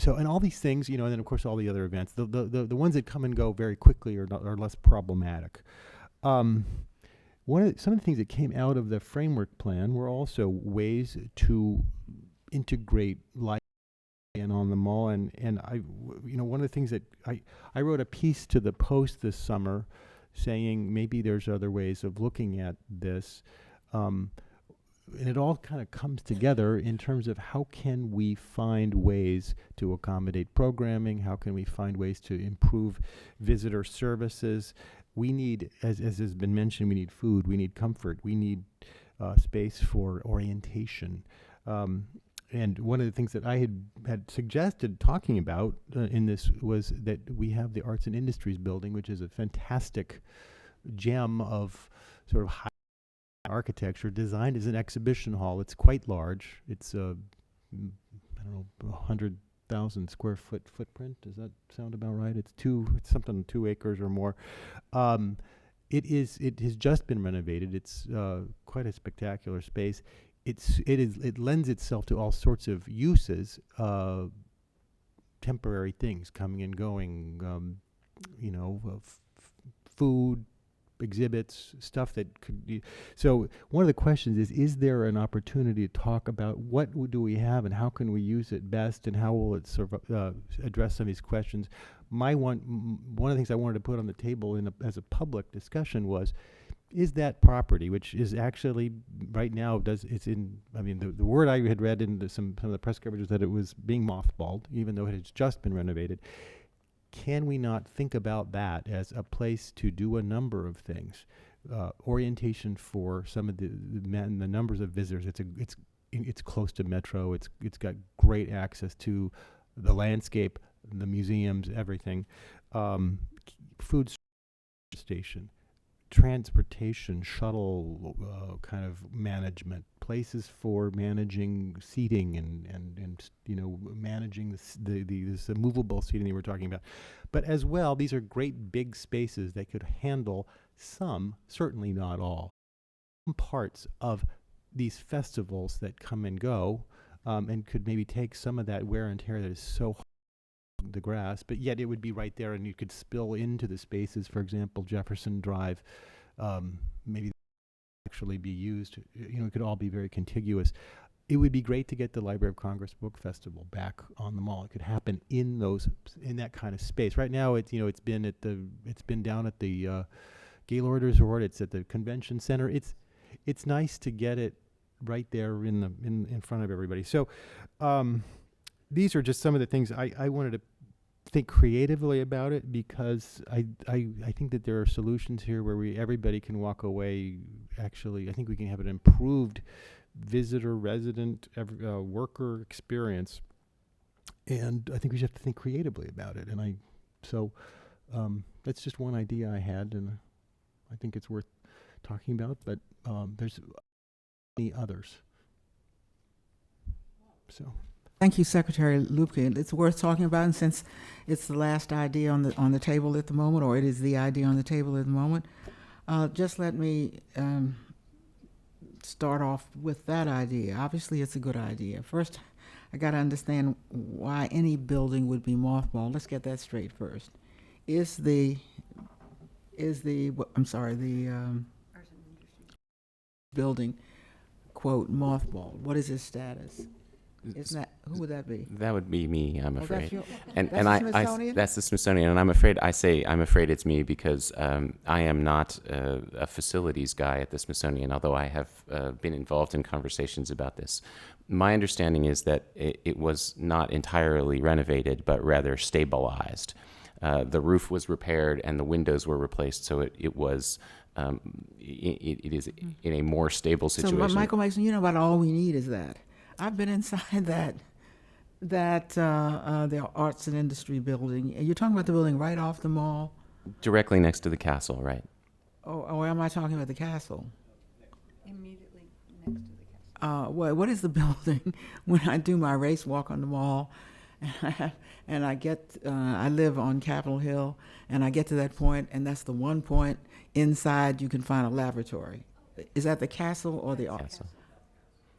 So, and all these things, and then of course all the other events, the ones that come and go very quickly are less problematic. Some of the things that came out of the framework plan were also ways to integrate life and on the mall. And one of the things that I wrote a piece to the Post this summer saying maybe there's other ways of looking at this. And it all kind of comes together in terms of how can we find ways to accommodate programming, how can we find ways to improve visitor services. We need, as has been mentioned, we need food, we need comfort, we need space for orientation. And one of the things that I had suggested talking about in this was that we have the Arts and Industries building, which is a fantastic gem of sort of high architecture, designed as an exhibition hall. It's quite large. It's 100,000 square foot footprint. Does that sound about right? It's something 2 acres or more. It has just been renovated. It's quite a spectacular space. It lends itself to all sorts of uses, temporary things coming and going, food, exhibits, stuff that could be. So one of the questions is there an opportunity to talk about what do we have and how can we use it best, and how will it address some of these questions? One of the things I wanted to put on the table as a public discussion is that property, which is actually right now the word I had read in some of the press coverage was that it was being mothballed, even though it has just been renovated. Can we not think about that as a place to do a number of things? Orientation for some of the numbers of visitors. It's close to Metro. It's got great access to the landscape, the museums, everything. Food station, transportation, shuttle kind of management, places for managing seating and managing this movable seating that we're talking about. But as well, these are great big spaces that could handle some, certainly not all, parts of these festivals that come and go, and could maybe take some of that wear and tear that is so hard on the grass, but yet it would be right there and you could spill into the spaces. For example, Jefferson Drive, maybe actually be used. It could all be very contiguous. It would be great to get the Library of Congress Book Festival back on the mall. It could happen in that kind of space. Right now, it's been down at the Gaylord Resort. It's at the convention center. It's nice to get it right there in front of everybody. So these are just some of the things I wanted to think creatively about it, because I think that there are solutions here where everybody can walk away. Actually, I think we can have an improved visitor, resident, worker experience, and I think we just have to think creatively about it. And that's just one idea I had, and I think it's worth talking about. But there's many others. So. Thank you, Secretary Lupke. It's worth talking about, and since it's the last idea on the table at the moment, or it is the idea on the table at the moment, just let me start off with that idea. Obviously, it's a good idea. First, I got to understand why any building would be mothballed. Let's get that straight first. The building, quote, mothballed? What is its status? Isn't that, who would that be? That would be me, I'm afraid. That's the Smithsonian? That's the Smithsonian, and I'm afraid it's me because I am not a facilities guy at the Smithsonian, although I have been involved in conversations about this. My understanding is that it was not entirely renovated, but rather stabilized. The roof was repaired and the windows were replaced, so it is in a more stable situation. So, Michael Mason, about all we need is that. I've been inside the Arts and Industry building. You're talking about the building right off the mall? Directly next to the castle, right? Or am I talking about the castle? Immediately next to the castle. What is the building when I do my race walk on the mall, and I live on Capitol Hill, and I get to that point, and that's the one point inside you can find a laboratory. Is that the castle or the arts?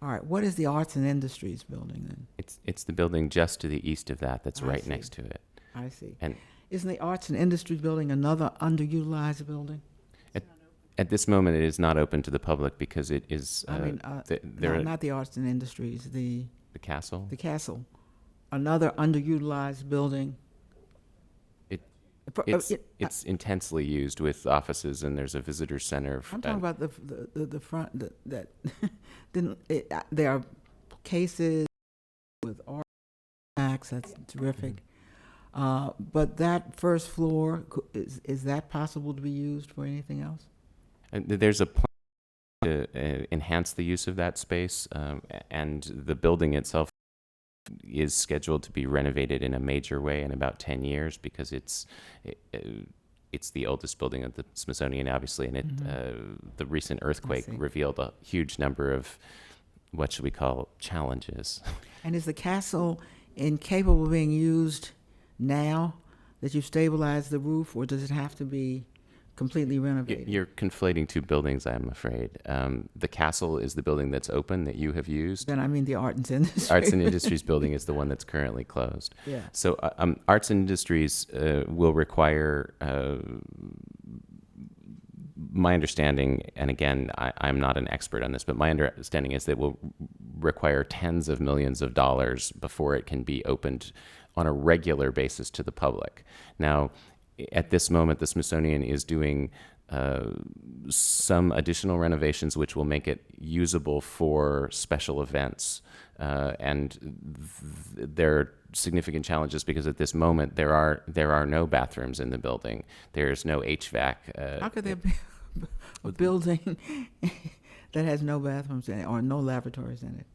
All right. What is the Arts and Industries building then? It's the building just to the east of that. That's right next to it. I see. And isn't the Arts and Industries building another underutilized building? At this moment, it is not open to the public because it is. Not the Arts and Industries. The castle. The castle, another underutilized building. It's intensely used with offices, and there's a visitor center. I'm talking about the front that there are cases with artifacts. That's terrific. But that first floor, is that possible to be used for anything else? And there's a plan to enhance the use of that space, and the building itself is scheduled to be renovated in a major way in about 10 years because it's the oldest building of the Smithsonian, obviously, and the recent earthquake revealed a huge number of what should we call challenges. And is the castle incapable of being used now that you've stabilized the roof, or does it have to be completely renovated? You're conflating two buildings, I'm afraid. The castle is the building that's open that you have used. Then I mean the Arts and Industries. Arts and Industries building is the one that's currently closed. Yeah. So Arts and Industries will require, my understanding, and again, I'm not an expert on this, but my understanding is that it will require tens of millions of dollars before it can be opened on a regular basis to the public. Now, at this moment, the Smithsonian is doing some additional renovations which will make it usable for special events. There are significant challenges because at this moment there are no bathrooms in the building. There's no HVAC. How could there be a building that has no bathrooms in it or no laboratories in it?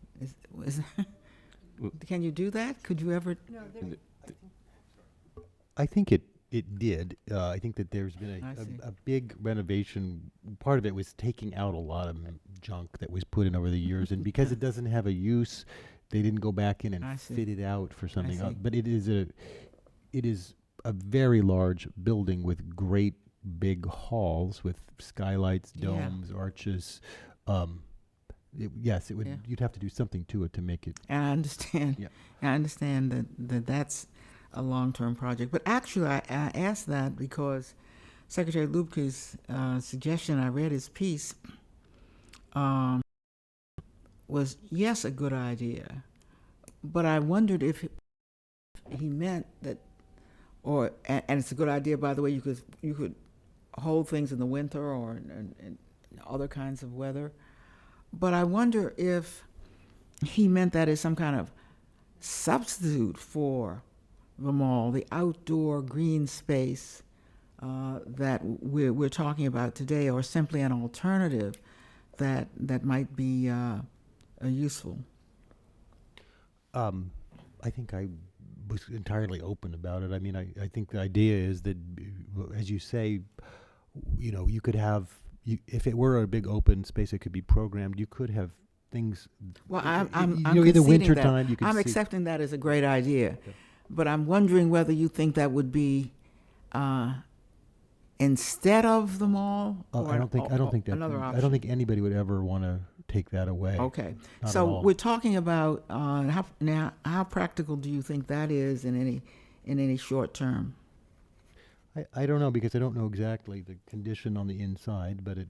Can you do that? Could you ever? No, I think it did. I think that there's been a big renovation. Part of it was taking out a lot of junk that was put in over the years, and because it doesn't have a use, they didn't go back in and fit it out for something else. But it is a very large building with great big halls with skylights, domes, arches. Yes, it would. You'd have to do something to it to make it. And I understand. Yeah. I understand that's a long-term project. But actually, I asked that because Secretary Lupke's suggestion, I read his piece, was, yes, a good idea, but I wondered if he meant that, and it's a good idea, by the way. You could hold things in the winter or in other kinds of weather, but I wonder if he meant that as some kind of substitute for the mall, the outdoor green space that we're talking about today, or simply an alternative that might be useful. I think I was entirely open about it. I mean, I think the idea is that, as you say, you could have, if it were a big open space, it could be programmed. You could have things. Well, I'm in the conceding winter that. time, you could. I'm accepting that as a great idea, but I'm wondering whether you think that would be instead of the mall. I don't think that. Another option. I don't think anybody would ever want to take that away. Okay, Not so at all. we're talking about how practical do you think that is in any short term? I don't know, because I don't know exactly the condition on the inside, but it,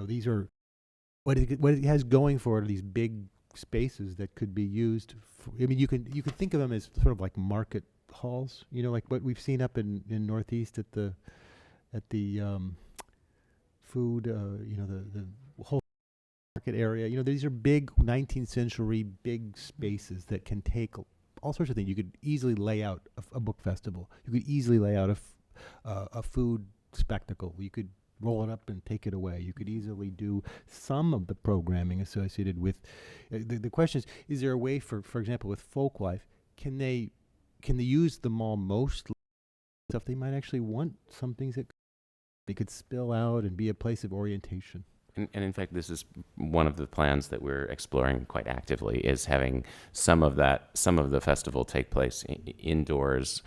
these are what it has going for it are these big spaces that could be used. I mean, you can think of them as sort of like market halls, like what we've seen up in Northeast at the food, the whole market area. These are big 19th century big spaces that can take all sorts of things. You could easily lay out a book festival. You could easily lay out a food spectacle. You could roll it up and take it away. You could easily do some of the programming associated with. The question is there a way for example, with folk life, can they use the mall mostly stuff? They might actually want some things that they could spill out and be a place of orientation. And in fact, this is one of the plans that we're exploring quite actively, is having some of the festival take place indoors,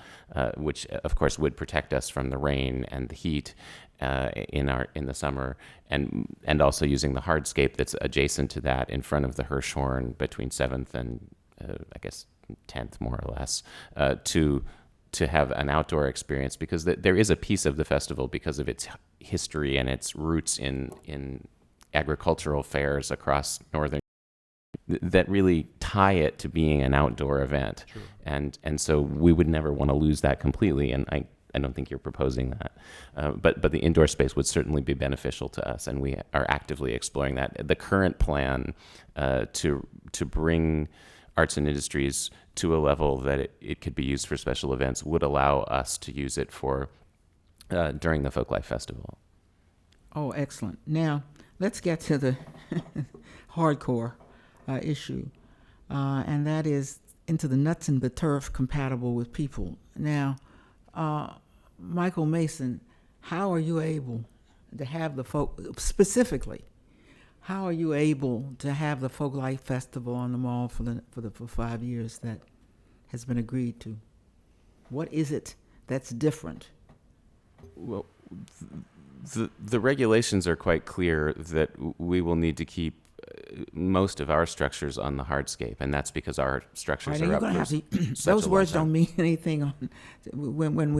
which of course would protect us from the rain and the heat in the summer, and also using the hardscape that's adjacent to that in front of the Hirshhorn between 7th and I guess 10th, more or less, to have an outdoor experience, because there is a piece of the festival, because of its history and its roots in agricultural fairs across northern, that really tie it to being an outdoor event. Sure. And so we would never want to lose that completely, and I don't think you're proposing that. But the indoor space would certainly be beneficial to us, and we are actively exploring that. The current plan to bring arts and industries to a level that it could be used for special events would allow us to use it for during the Folklife Festival. Oh, excellent. Now, let's get to the hardcore issue, and that is into the nuts and the turf compatible with people. Now, Michael Mason, how are you able to have the specifically, how are you able to have the Folklife Festival on the mall for 5 years that has been agreed to? What is it that's different? Well, the regulations are quite clear that we will need to keep most of our structures on the hardscape, and that's because our structures are up for such those a long words time. don't mean anything when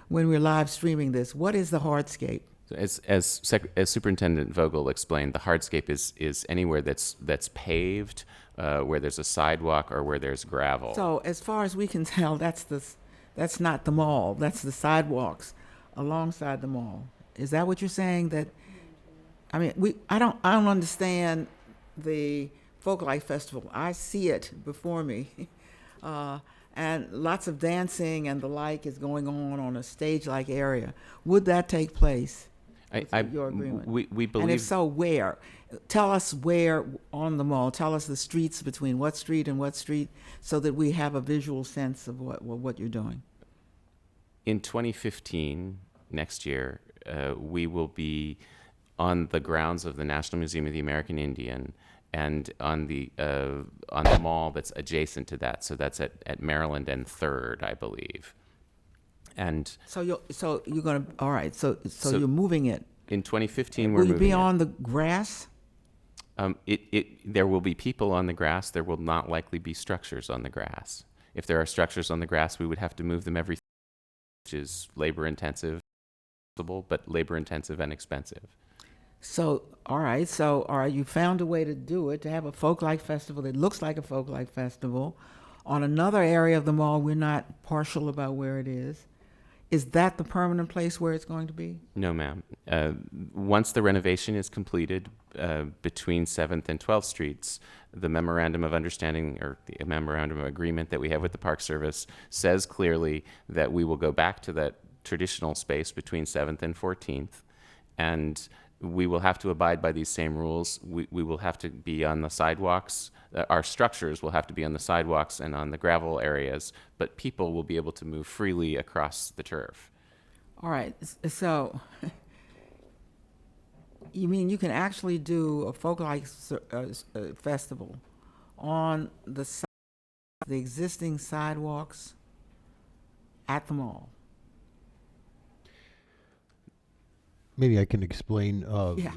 we're live streaming this. What is the hardscape? As Superintendent Vogel explained, the hardscape is anywhere that's paved, where there's a sidewalk or where there's gravel. So as far as we can tell, that's not the mall. That's the sidewalks alongside the mall. Is that what you're saying? That, I mean, I don't understand the Folklife Festival. I see it before me, and lots of dancing and the like is going on a stage-like area. Would that take place? Your agreement? We believe. And if so, where? Tell us where on the mall. Tell us the streets between what street and what street, so that we have a visual sense of what you're doing. In 2015, next year, we will be on the grounds of the National Museum of the American Indian, and on the mall that's adjacent to that. So that's at Maryland and 3rd, I believe. And so you're going to, all right. So you're moving it. In 2015, we're moving it. Will you be it. on the grass? There will be people on the grass. There will not likely be structures on the grass. If there are structures on the grass, we would have to move them every, which is labor intensive, but labor intensive and expensive. So, all right. So, all right. You found a way to do it, to have a folklife festival that looks like a folklife festival on another area of the mall. We're not partial about where it is. Is that the permanent place where it's going to be? No, ma'am. Once the renovation is completed between 7th and 12th Streets, the memorandum of understanding or the memorandum of agreement that we have with the Park Service says clearly that we will go back to that traditional space between 7th and 14th, and we will have to abide by these same rules. We will have to be on the sidewalks. Our structures will have to be on the sidewalks and on the gravel areas, but people will be able to move freely across the turf. All right. So, you mean you can actually do a folklife festival on the existing sidewalks at the mall? Maybe I can explain. Yeah.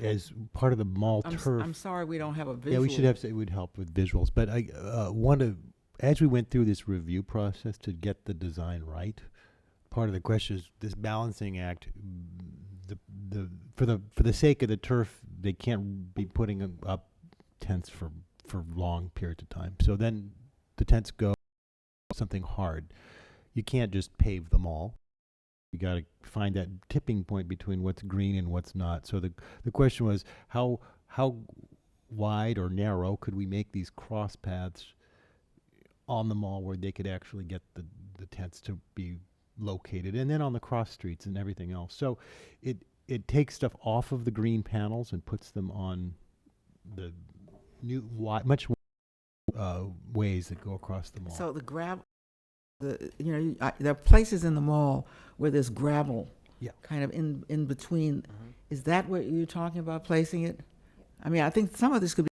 As part of the mall turf. I'm sorry we don't have a visual. Yeah, we should have. It would help with visuals. But I want to, as we went through this review process to get the design right, part of the question is this balancing act. For the sake of the turf, they can't be putting up tents for long periods of time. So then the tents go something hard. You can't just pave the mall. You got to find that tipping point between what's green and what's not. So the question was how wide or narrow could we make these cross paths on the mall where they could actually get the tents to be located, and then on the cross streets and everything else. So it takes stuff off of the green panels and puts them on the new much ways that go across the mall. So the gravel, there are places in the mall where there's gravel, Yeah. kind of in between. Is that what you're talking about, placing it? I mean, I think some of this could be.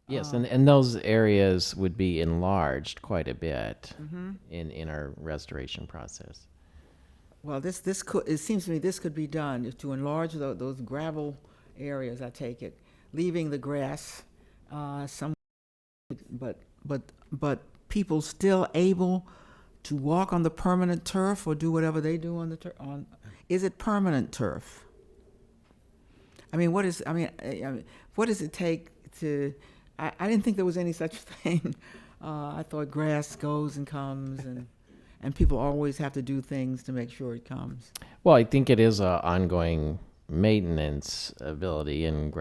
Yes, and those areas would be enlarged quite a bit in our restoration process. Well, it seems to me this could be done to enlarge those gravel areas. I take it, leaving the grass, but people still able to walk on the permanent turf or do whatever they do on the turf. Is it permanent turf? I mean, what does it take to? I didn't think there was any such thing. I thought grass goes and comes, and people always have to do things to make sure it comes. Well, I think it is a ongoing maintenance ability, and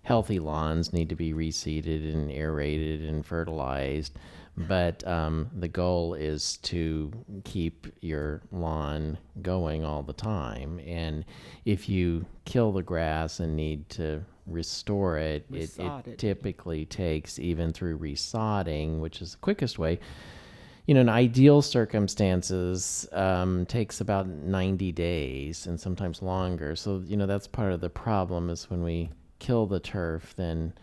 healthy lawns need to be reseeded and aerated and fertilized. But the goal is to keep your lawn going all the time. And if you kill the grass and need to restore it, it typically takes, even through resodding, which is the quickest way, in ideal circumstances, takes about 90 days and sometimes longer. So, that's part of the problem is when we kill the turf, then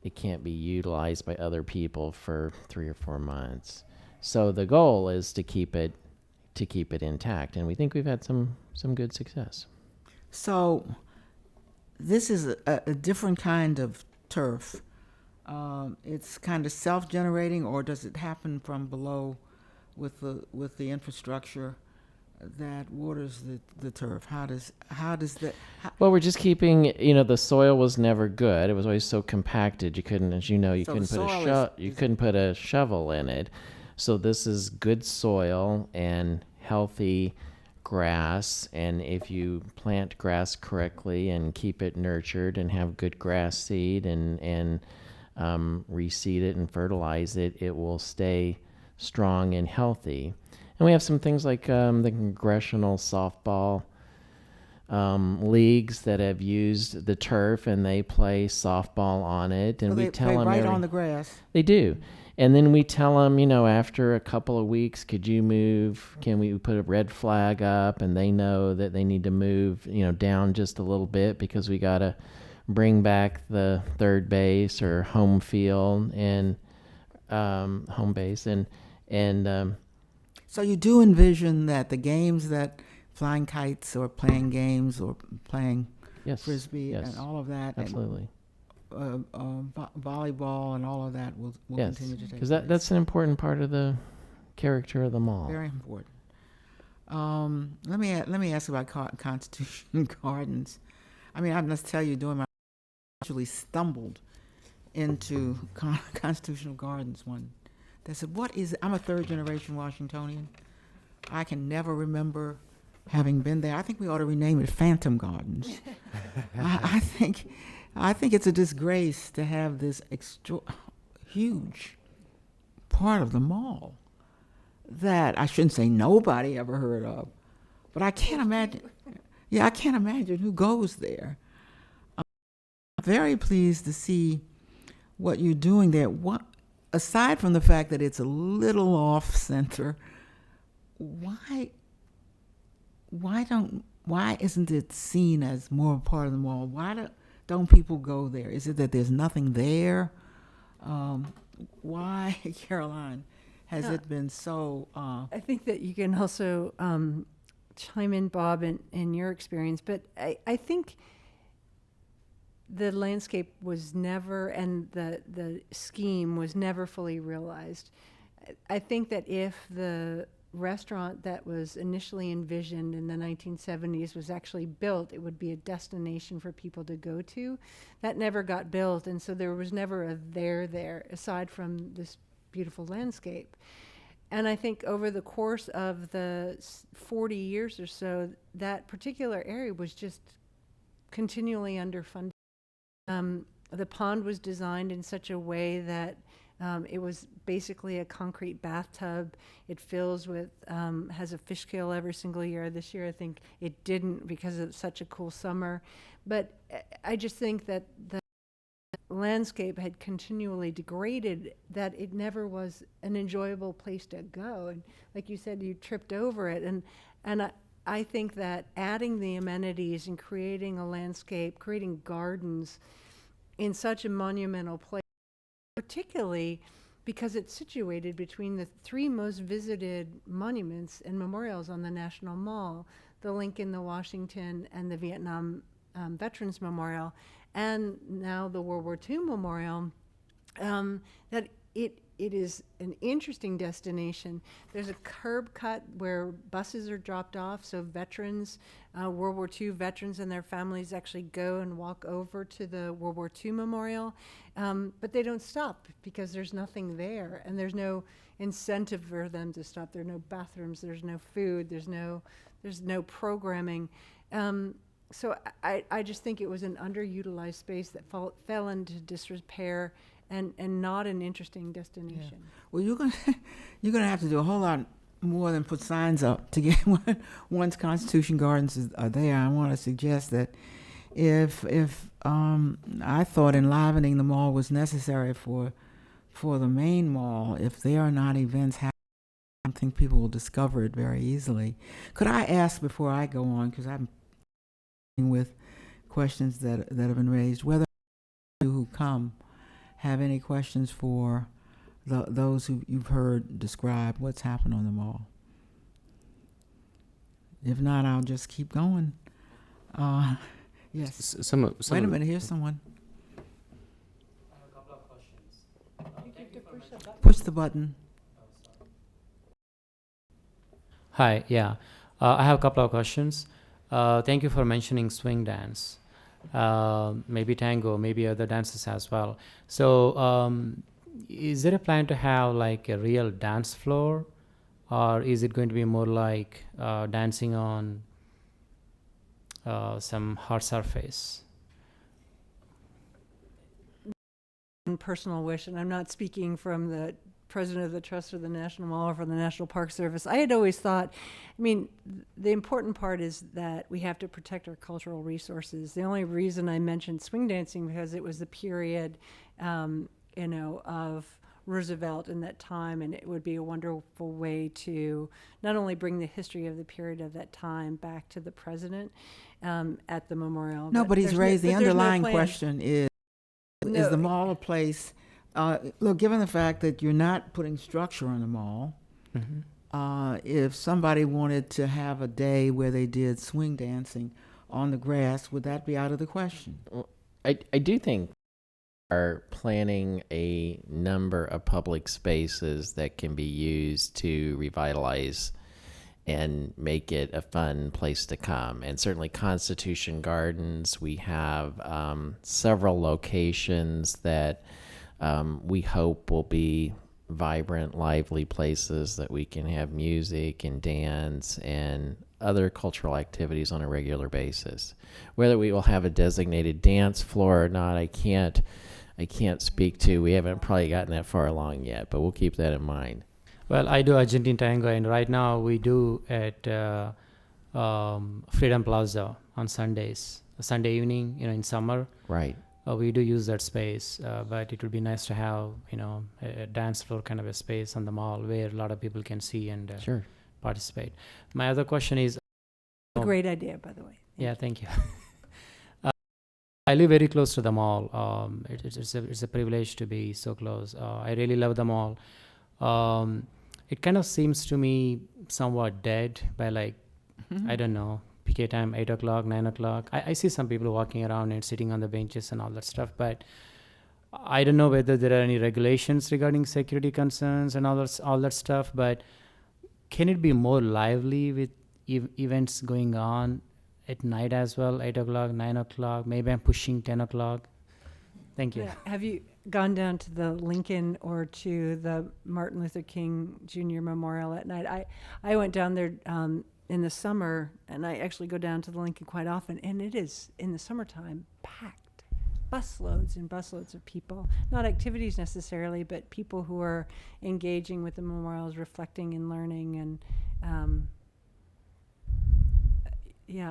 it can't be utilized by other people for 3 or 4 months. So the goal is to keep it intact, and we think we've had some good success. So this is a different kind of turf. It's kind of self-generating, or does it happen from below with the infrastructure that waters the turf? How does that? Well, we're just keeping. The soil was never good. It was always so compacted. You couldn't, as you know, couldn't put a shovel in it. So this is good soil and healthy grass. And if you plant grass correctly and keep it nurtured and have good grass seed and reseed it and fertilize it, it will stay strong and healthy. And we have some things like the congressional softball leagues that have used the turf, and they play softball on it. And we tell them right on the grass. They do. And then we tell them, after a couple of weeks, could you move? Can we put a red flag up? And they know that they need to move, down just a little bit because we got to bring back the third base or home field and home base and. So you do envision that the games that flying kites or playing games or playing frisbee and all of that, absolutely, and, volleyball and all of that will continue to take place. Because that's an important part of the character of the mall. Very important. Let me ask about Constitution Gardens. I mean, I must tell you, during my actually stumbled into Constitutional Gardens one. They said, "What is it?" I'm a third generation Washingtonian. I can never remember having been there. I think we ought to rename it Phantom Gardens. I think it's a disgrace to have this huge part of the mall that I shouldn't say nobody ever heard of, but I can't imagine. Yeah, I can't imagine who goes there. I'm very pleased to see what you're doing there. What, aside from the fact that it's a little off center, why isn't it seen as more a part of the mall? Why don't people go there? Is it that there's nothing there? Why, Caroline, has it been so? I think that you can also chime in, Bob, in your experience, but I think the landscape was never, and the scheme was never fully realized. I think that if the restaurant that was initially envisioned in the 1970s was actually built, it would be a destination for people to go to. That never got built, and so there was never a there aside from this beautiful landscape. And I think over the course of the 40 years or so, that particular area was just continually underfunded. The pond was designed in such a way that it was basically a concrete bathtub. It fills with, has a fish kill every single year. This year I think it didn't because of such a cool summer. But I just think that the landscape had continually degraded, that it never was an enjoyable place to go. And like you said, you tripped over it. And I think that adding the amenities and creating a landscape, creating gardens in such a monumental place, particularly because it's situated between the three most visited monuments and memorials on the National Mall, the Lincoln, the Washington, and the Vietnam Veterans Memorial, and now the World War II Memorial, that it is an interesting destination. There's a curb cut where buses are dropped off, so veterans, World War II veterans and their families actually go and walk over to the World War II Memorial, but they don't stop because there's nothing there, and there's no incentive for them to stop. There are no bathrooms, there's no food, there's no programming. So I just think it was an underutilized space that fell into disrepair and not an interesting destination. Yeah. Well, you're gonna have to do a whole lot more than put signs up to get once Constitution Gardens are there. I want to suggest that if I thought enlivening the mall was necessary for the main mall, if there are not events happening, I think people will discover it very easily. Could I ask before I go on, because I'm with questions that have been raised, whether you who come have any questions for those who you've heard describe what's happened on the mall? If not, I'll just keep going. Yes. Wait a minute, here's someone. I have a couple of questions. Push the button. Hi, yeah. I have a couple of questions. Thank you for mentioning swing dance, maybe tango, maybe other dances as well. So is there a plan to have like a real dance floor, or is it going to be more like dancing on some hard surface? Personal wish, and I'm not speaking from the president of the trust or the National Mall or from the National Park Service. I had always thought, I mean, the important part is that we have to protect our cultural resources. The only reason I mentioned swing dancing because it was the period, of Roosevelt in that time, and it would be a wonderful way to not only bring the history of the period of that time back to the president at the memorial. No, but he's raised the underlying plan. Question is the mall a place? Look, given the fact that you're not putting structure on the mall, Mm-hmm. If somebody wanted to have a day where they did swing dancing on the grass, would that be out of the question? Well, I do think are planning a number of public spaces that can be used to revitalize and make it a fun place to come. And certainly Constitution Gardens, we have several locations that we hope will be vibrant, lively places that we can have music and dance and other cultural activities on a regular basis. Whether we will have a designated dance floor or not, I can't speak to. We haven't probably gotten that far along yet, but we'll keep that in mind. Well, I do Argentine tango, and right now we do at Freedom Plaza on Sundays, a Sunday evening, in summer. Right. We do use that space, but it would be nice to have, a dance floor kind of a space on the mall where a lot of people can see and Sure. participate. My other question is, A great idea, by the way. thank you. I live very close to the mall. It's a privilege to be so close. I really love the mall. It kind of seems to me somewhat dead by I don't know, PK time, 8 o'clock, 9 o'clock. I see some people walking around and sitting on the benches and all that stuff, but I don't know whether there are any regulations regarding security concerns and all that stuff, but can it be more lively with events going on at night as well, 8 o'clock, 9 o'clock? Maybe I'm pushing 10 o'clock. Thank you. Yeah. Have you gone down to the Lincoln or to the Martin Luther King Jr. Memorial at night? I went down there in the summer, and I actually go down to the Lincoln quite often, and it is, in the summertime, packed. Busloads and busloads of people. Not activities necessarily, but people who are engaging with the memorials, reflecting and learning, and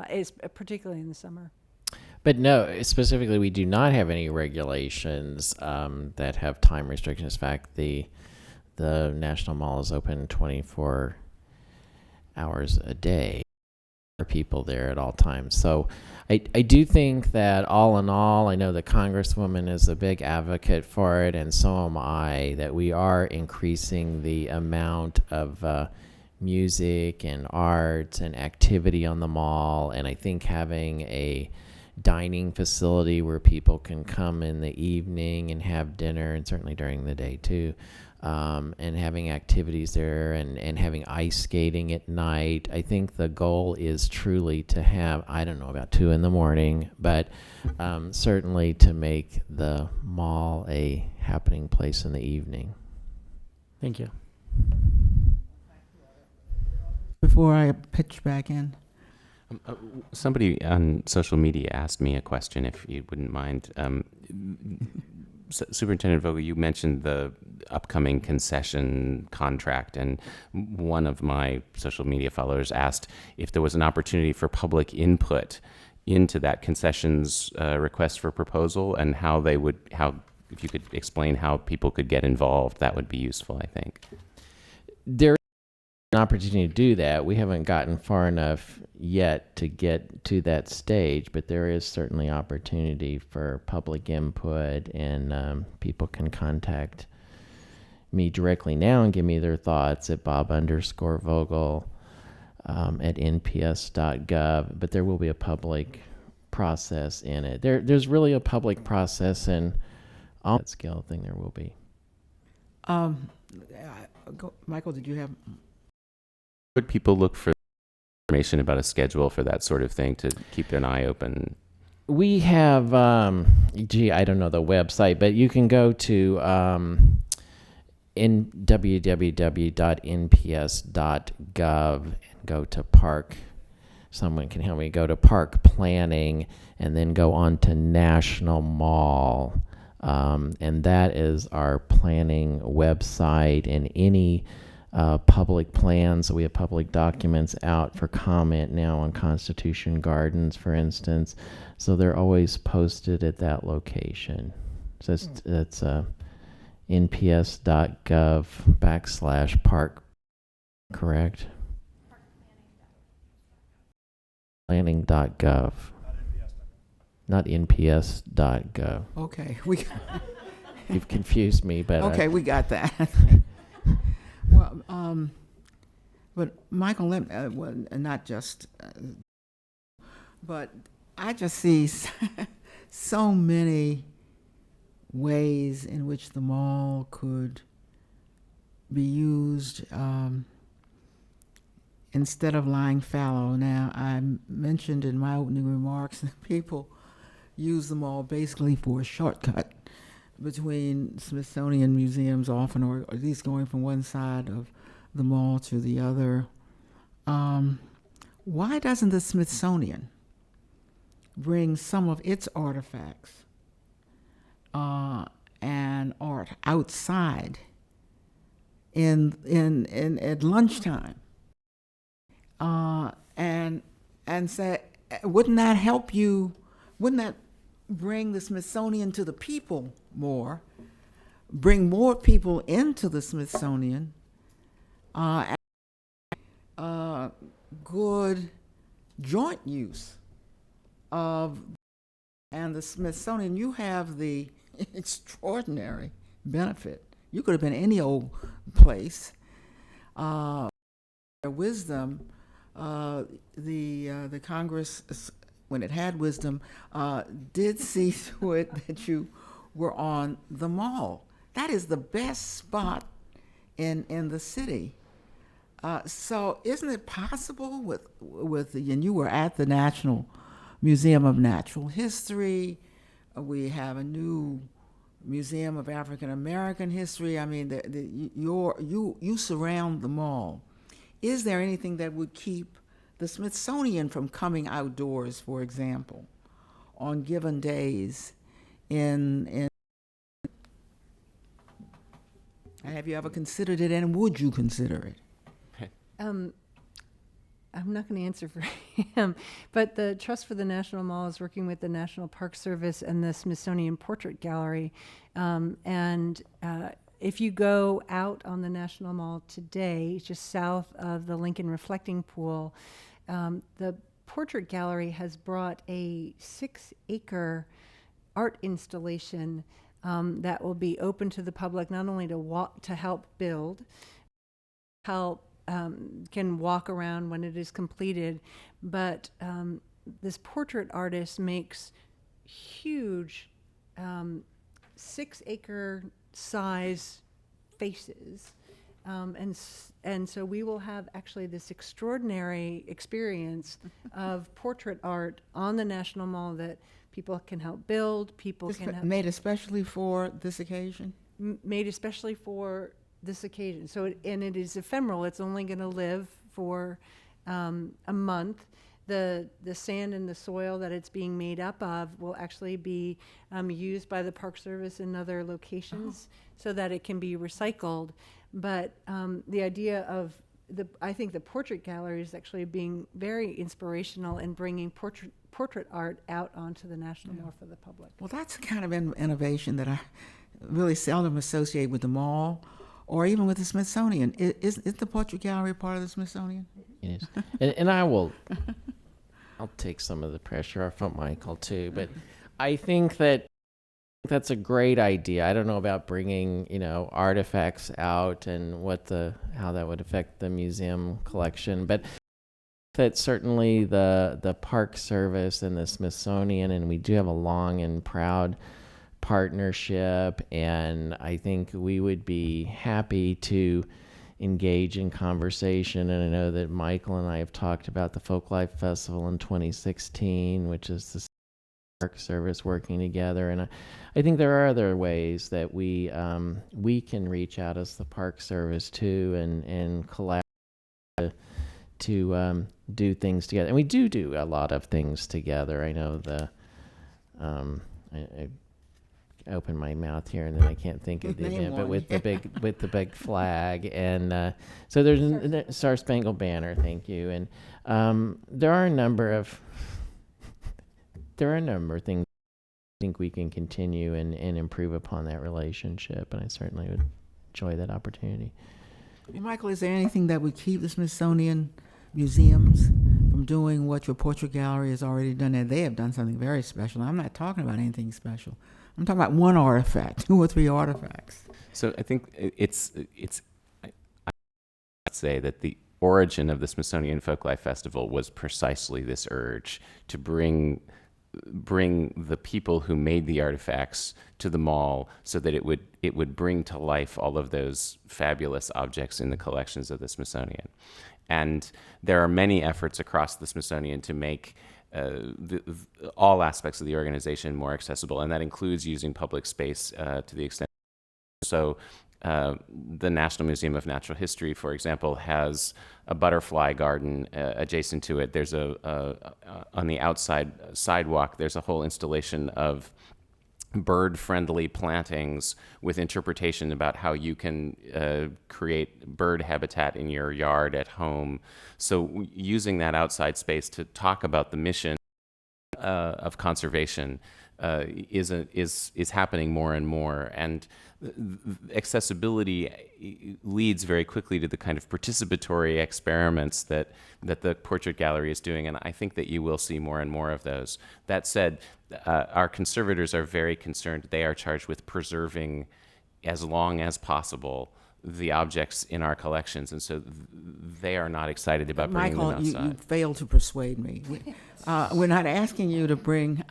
it's particularly in the summer. But no, specifically, we do not have any regulations that have time restrictions. In fact, the National Mall is open 24 hours a day. There are people there at all times. So I do think that all in all, I know the Congresswoman is a big advocate for it, and so am I, that we are increasing the amount of music and art and activity on the mall. And I think having a dining facility where people can come in the evening and have dinner, and certainly during the day too, and having activities there and having ice skating at night. I think the goal is truly to have, I don't know about 2 a.m, but certainly to make the mall a happening place in the evening. Thank you. Before I pitch back in. Somebody on social media asked me a question, if you wouldn't mind. Superintendent Vogel, you mentioned the upcoming concession contract, and one of my social media followers asked if there was an opportunity for public input into that concessions request for proposal, and if you could explain how people could get involved, that would be useful, I think. There is an opportunity to do that. We haven't gotten far enough yet to get to that stage, but there is certainly opportunity for public input, and people can contact me directly now and give me their thoughts at Bob_Vogel at nps.gov, but there will be a public process in it. There's really a public process in all that scale thing. There will be. Michael, did you have? Would people look for information about a schedule for that sort of thing to keep an eye open? We have, I don't know the website, but you can go to www.nps.gov and go to park. Someone can help me go to park planning and then go on to National Mall. And that is our planning website, and any public plans. So we have public documents out for comment now on Constitution Gardens, for instance. So they're always posted at that location. So that's nps.gov/park, correct? Planning.gov. Not nps.gov. Okay, You've confused me, but okay, we got that. Well, but Michael, well, not just, but I just see so many ways in which the mall could be used instead of lying fallow. Now, I mentioned in my opening remarks that people use the mall basically for a shortcut between Smithsonian museums often, or at least going from one side of the mall to the other. Why doesn't the Smithsonian bring some of its artifacts and art outside in at lunchtime, and say, wouldn't that help you? Wouldn't that bring the Smithsonian to the people more? Bring more people into the Smithsonian. Good joint use of, and the Smithsonian, you have the extraordinary benefit. You could have been any old place. Wisdom, the Congress, when it had wisdom, did see to it that you were on the mall. That is the best spot in the city. So isn't it possible and you were at the National Museum of Natural History, we have a new Museum of African American History. I mean, you surround the mall. Is there anything that would keep the Smithsonian from coming outdoors, for example, on given days have you ever considered it, and would you consider it? I'm not going to answer for him, but the Trust for the National Mall is working with the National Park Service and the Smithsonian Portrait Gallery. If you go out on the National Mall today, just south of the Lincoln Reflecting Pool, the Portrait Gallery has brought a 6-acre art installation that will be open to the public, not only to help build, can walk around when it is completed, but this portrait artist makes huge 6-acre size faces, and so we will have actually this extraordinary experience of portrait art on the National Mall that people can help build. People can help, made especially for this occasion. Made especially for this occasion. So it is ephemeral. It's only going to live for a month. The sand and the soil that it's being made up of will actually be used by the Park Service in other locations so that it can be recycled. But the idea of I think the Portrait Gallery is actually being very inspirational in bringing portrait art out onto the National Mall for the public. Well, that's the kind of innovation that I really seldom associate with the mall, or even with the Smithsonian. Is the Portrait Gallery part of the Smithsonian? It is. And I'll take some of the pressure off of Michael too, but I think that's a great idea. I don't know about bringing, artifacts out and how that would affect the museum collection, but that certainly the Park Service and the Smithsonian, and we do have a long and proud partnership, and I think we would be happy to engage in conversation. And I know that Michael and I have talked about the Folklife Festival in 2016, which is the Park Service working together, and I think there are other ways that we can reach out as the Park Service too, and collaborate to do things together. And we do a lot of things together. I know I open my mouth here and then I can't think of the event, but with the big flag, and so there's a Star Spangled Banner. Thank you. And there are a number of things I think we can continue and improve upon that relationship, and I certainly would enjoy that opportunity. Michael, is there anything that would keep the Smithsonian museums from doing what your Portrait Gallery has already done? And they have done something very special. I'm not talking about anything special. I'm talking about one artifact, 2 or 3 artifacts. So I think I say that the origin of the Smithsonian Folklife Festival was precisely this urge to bring the people who made the artifacts to the mall, so that it would bring to life all of those fabulous objects in the collections of the Smithsonian. And there are many efforts across the Smithsonian to make all aspects of the organization more accessible, and that includes using public space to the extent. So the National Museum of Natural History, for example, has a butterfly garden adjacent to it. There's on the outside sidewalk, there's a whole installation of bird-friendly plantings with interpretation about how you can create bird habitat in your yard at home. So using that outside space to talk about the mission of conservation is happening more and more. And accessibility leads very quickly to the kind of participatory experiments that the Portrait Gallery is doing, and I think that you will see more and more of those. That said, our conservators are very concerned. They are charged with preserving, as long as possible, the objects in our collections, and so they are not excited about bringing them outside. Michael, you failed to persuade me. We're not asking you to bring...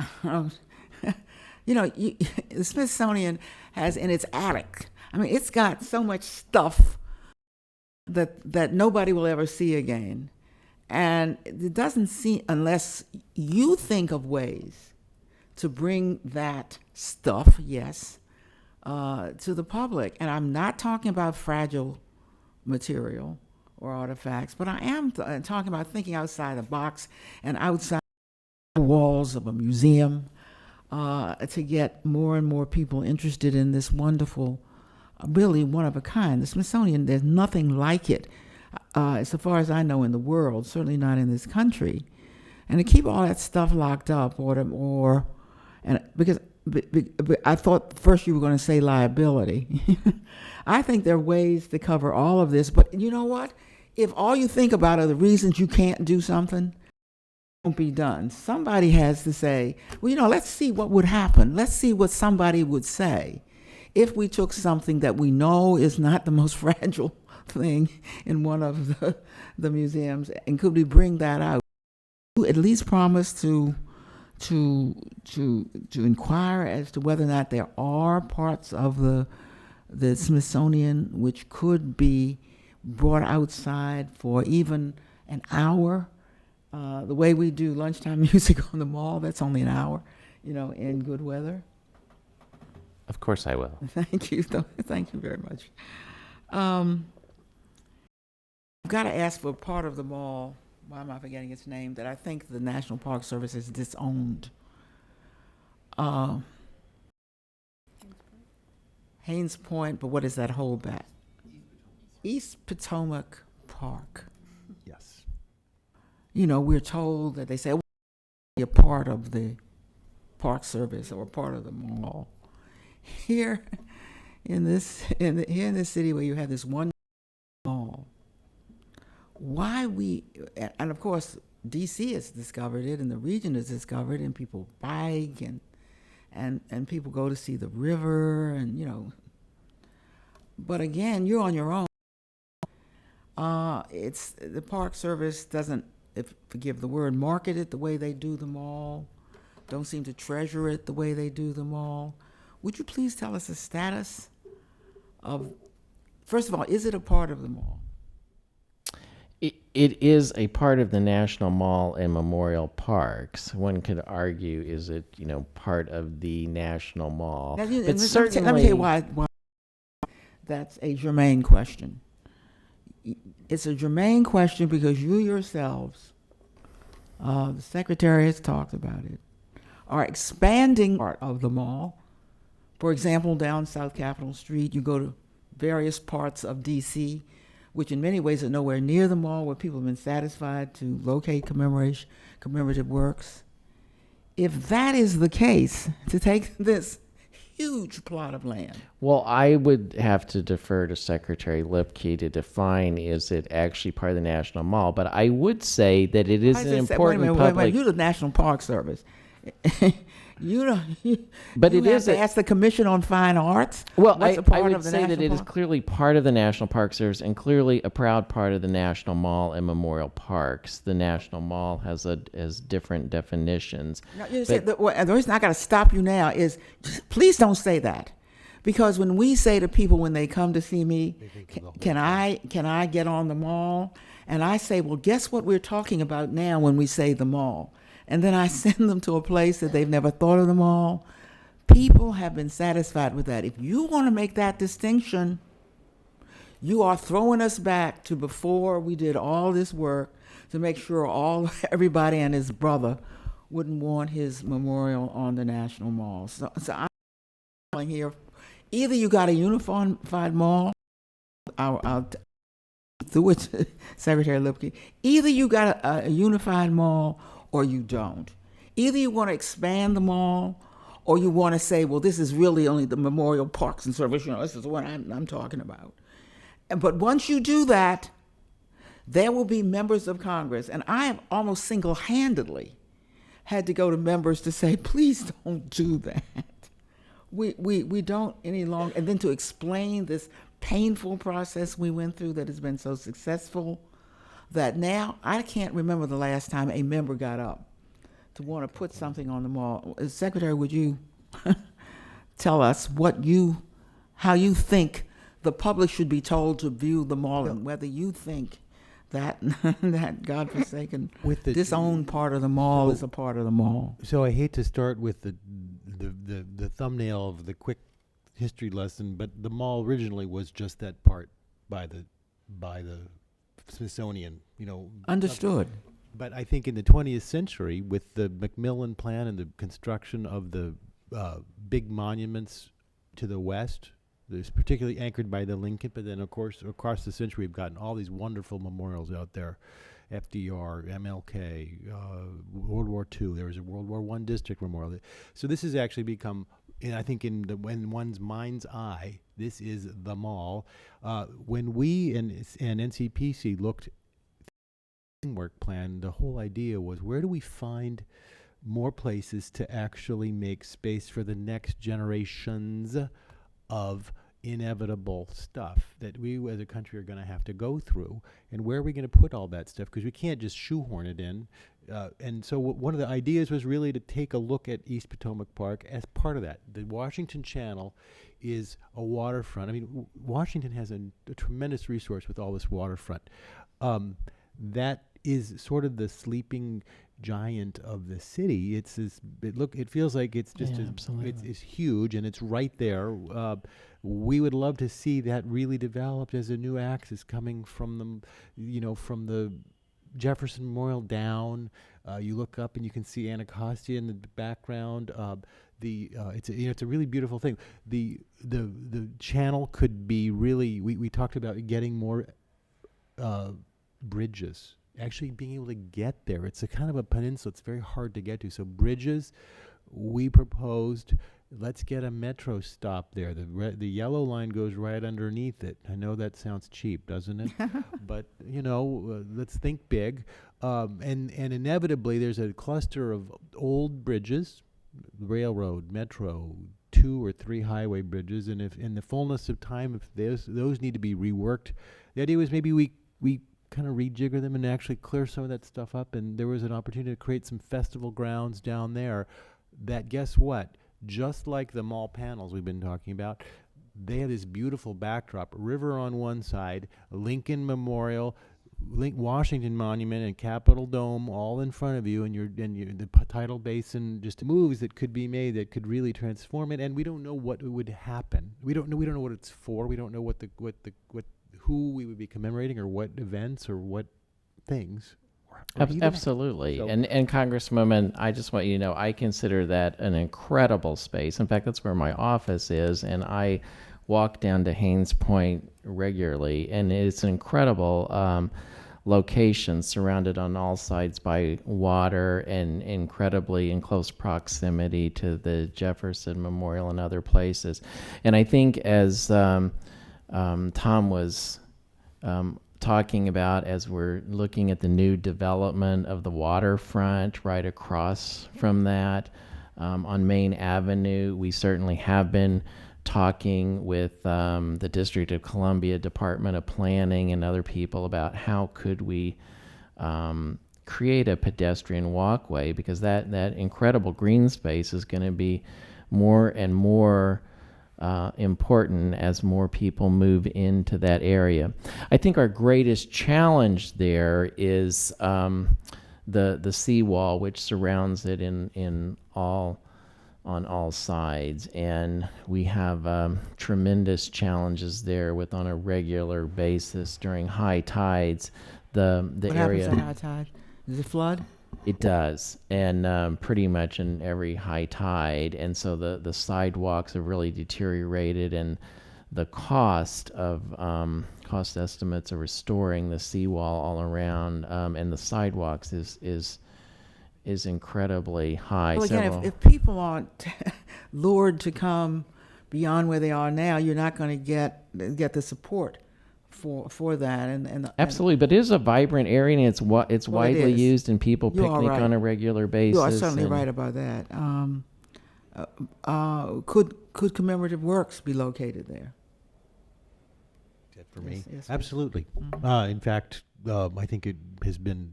the Smithsonian has in its attic, it's got so much stuff that nobody will ever see again. And it doesn't seem, unless you think of ways to bring that stuff, yes, to the public. And I'm not talking about fragile material or artifacts, but I am talking about thinking outside the box and outside the walls of a museum, to get more and more people interested in this wonderful, really one of a kind. The Smithsonian, there's nothing like it, as far as I know, in the world, certainly not in this country. And to keep all that stuff locked up, because I thought first you were going to say liability. I think there are ways to cover all of this, but you know what? If all you think about are the reasons you can't do something, won't be done. Somebody has to say, well, let's see what would happen. Let's see what somebody would say if we took something that we know is not the most fragile thing in one of the museums, and could we bring that out? At least promise to inquire as to whether or not there are parts of the Smithsonian which could be brought outside for even an hour. The way we do lunchtime music on the mall, that's only an hour, in good weather. Of course I will. Thank you. Thank you very much. I've got to ask for part of the mall, why am I forgetting its name, that I think the National Park Service has disowned. Haynes Point, but what is that whole back? East Potomac Park. Yes. We're told that they say, a part of the Park Service or part of the mall. Here in this city where you have this one mall, and of course DC has discovered it and the region has discovered it, and people bike and people go to see the river, and but again, you're on your own. It's the Park Service doesn't, if forgive the word, market it the way they do the mall, don't seem to treasure it the way they do the mall. Would you please tell us the status of, first of all, is it a part of the mall? It is a part of the National Mall and Memorial Parks. One could argue, is it, part of the National Mall? Now, But let me certainly, tell you why that's a germane question. It's a germane question because you yourselves, the Secretary has talked about it, are expanding part of the mall. For example, down South Capitol Street, you go to various parts of D.C., which in many ways are nowhere near the mall, where people have been satisfied to locate commemorative works. If that is the case, to take this huge plot of land. well, I would have to defer to Secretary Lipke to define, is it actually part of the National Mall? But I would say that it is an important Wait a public... minute, you're the National Park Service. But you it have is to ask the Commission on Fine Arts. Well, what's I a part would of the say that National it is Park? clearly part of the National Park Service and clearly a proud part of the National Mall and Memorial Parks. The National Mall has different definitions. No, you said the reason I got to stop you now is, please don't say that, because when we say to people when they come to see me, can I get on the mall, And I say, well, guess what we're talking about now when we say the mall? And then I send them to a place that they've never thought of the mall. People have been satisfied with that. If you want to make that distinction, you are throwing us back to before we did all this work to make sure everybody and his brother wouldn't want his memorial on the National Mall. So I'm telling here, either you got a unified mall, I'll through it to Secretary Lipke, either you got a unified mall or you don't. Either you want to expand the mall or you want to say, well, this is really only the Memorial Parks and Service, this is what I'm talking about. But once you do that, there will be members of Congress, and I have almost single-handedly had to go to members to say, please don't do that. We don't any longer, and then to explain this painful process we went through that has been so successful, that now I can't remember the last time a member got up to want to put something on the mall. Secretary, would you tell us how you think the public should be told to view the mall, and whether you think that that godforsaken disowned part of the mall is a part of the mall? So I hate to start with the thumbnail of the quick history lesson, but the mall originally was just that part by the Smithsonian, Understood. But I think in the 20th century, with the Macmillan Plan and the construction of the big monuments to the west, there's particularly anchored by the Lincoln, but then, of course, across the century, we've gotten all these wonderful memorials out there. FDR, MLK, World War II. There was a World War I district memorial. So this has actually become, I think, in one's mind's eye, this is the mall. When we and NCPC looked work plan, the whole idea was, where do we find more places to actually make space for the next generations of inevitable stuff that we as a country are going to have to go through, and where are we going to put all that stuff, because we can't just shoehorn it in. And so one of the ideas was really to take a look at East Potomac Park as part of that. The Washington Channel is a waterfront. I mean, Washington has a tremendous resource with all this waterfront. That is sort of the sleeping giant of the city. It feels like it's just it's huge, and it's right there. We would love to see that really developed as a new axis coming from the Jefferson Memorial down. You look up and you can see Anacostia in the background. It's a really beautiful thing. The channel could be really. We talked about getting more bridges. Actually being able to get there. It's a kind of a peninsula. It's very hard to get to. So bridges, we proposed, let's get a metro stop there. The yellow line goes right underneath it. I know that sounds cheap, doesn't it? But, let's think big. And inevitably, there's a cluster of old bridges, railroad, metro, 2 or 3 highway bridges. And if in the fullness of time, if those need to be reworked, the idea was maybe we kind of rejigger them and actually clear some of that stuff up. And there was an opportunity to create some festival grounds down there that, guess what, just like the mall panels we've been talking about, they have this beautiful backdrop, river on one side, Lincoln Memorial, Washington Monument, and Capitol Dome all in front of you, and the tidal basin, just moves that could be made that could really transform it. And we don't know what would happen. We don't know what it's for. We don't know who we would be commemorating, or what events, or what things. Absolutely. So, and Congresswoman, I just want you to know, I consider that an incredible space. In fact, that's where my office is, and I walk down to Haynes Point regularly, and it's an incredible location, surrounded on all sides by water, and incredibly in close proximity to the Jefferson Memorial and other places. And I think, as Tom was talking about, as we're looking at the new development of the waterfront right across from that on Main Avenue, we certainly have been talking with the District of Columbia Department of Planning and other people about how could we create a pedestrian walkway, because that incredible green space is going to be more and more important as more people move into that area. I think our greatest challenge there is the seawall, which surrounds it on all sides, and we have tremendous challenges there with on a regular basis during high tides. The What area happens at high tide? Does it flood? it does, and pretty much in every high tide, and so the sidewalks have really deteriorated, and the cost estimates of restoring the seawall all around and the sidewalks is incredibly high. Well, again, Several- if people aren't lured to come beyond where they are now, you're not going to get the support for that. And Absolutely, but it is a vibrant area, and it's Well, it widely is. used, and people You are picnic right. on a regular basis. You are certainly and- right about that. Could commemorative works be located there? That for me, Yes, yes, absolutely. Mhm. In fact, I think it has been,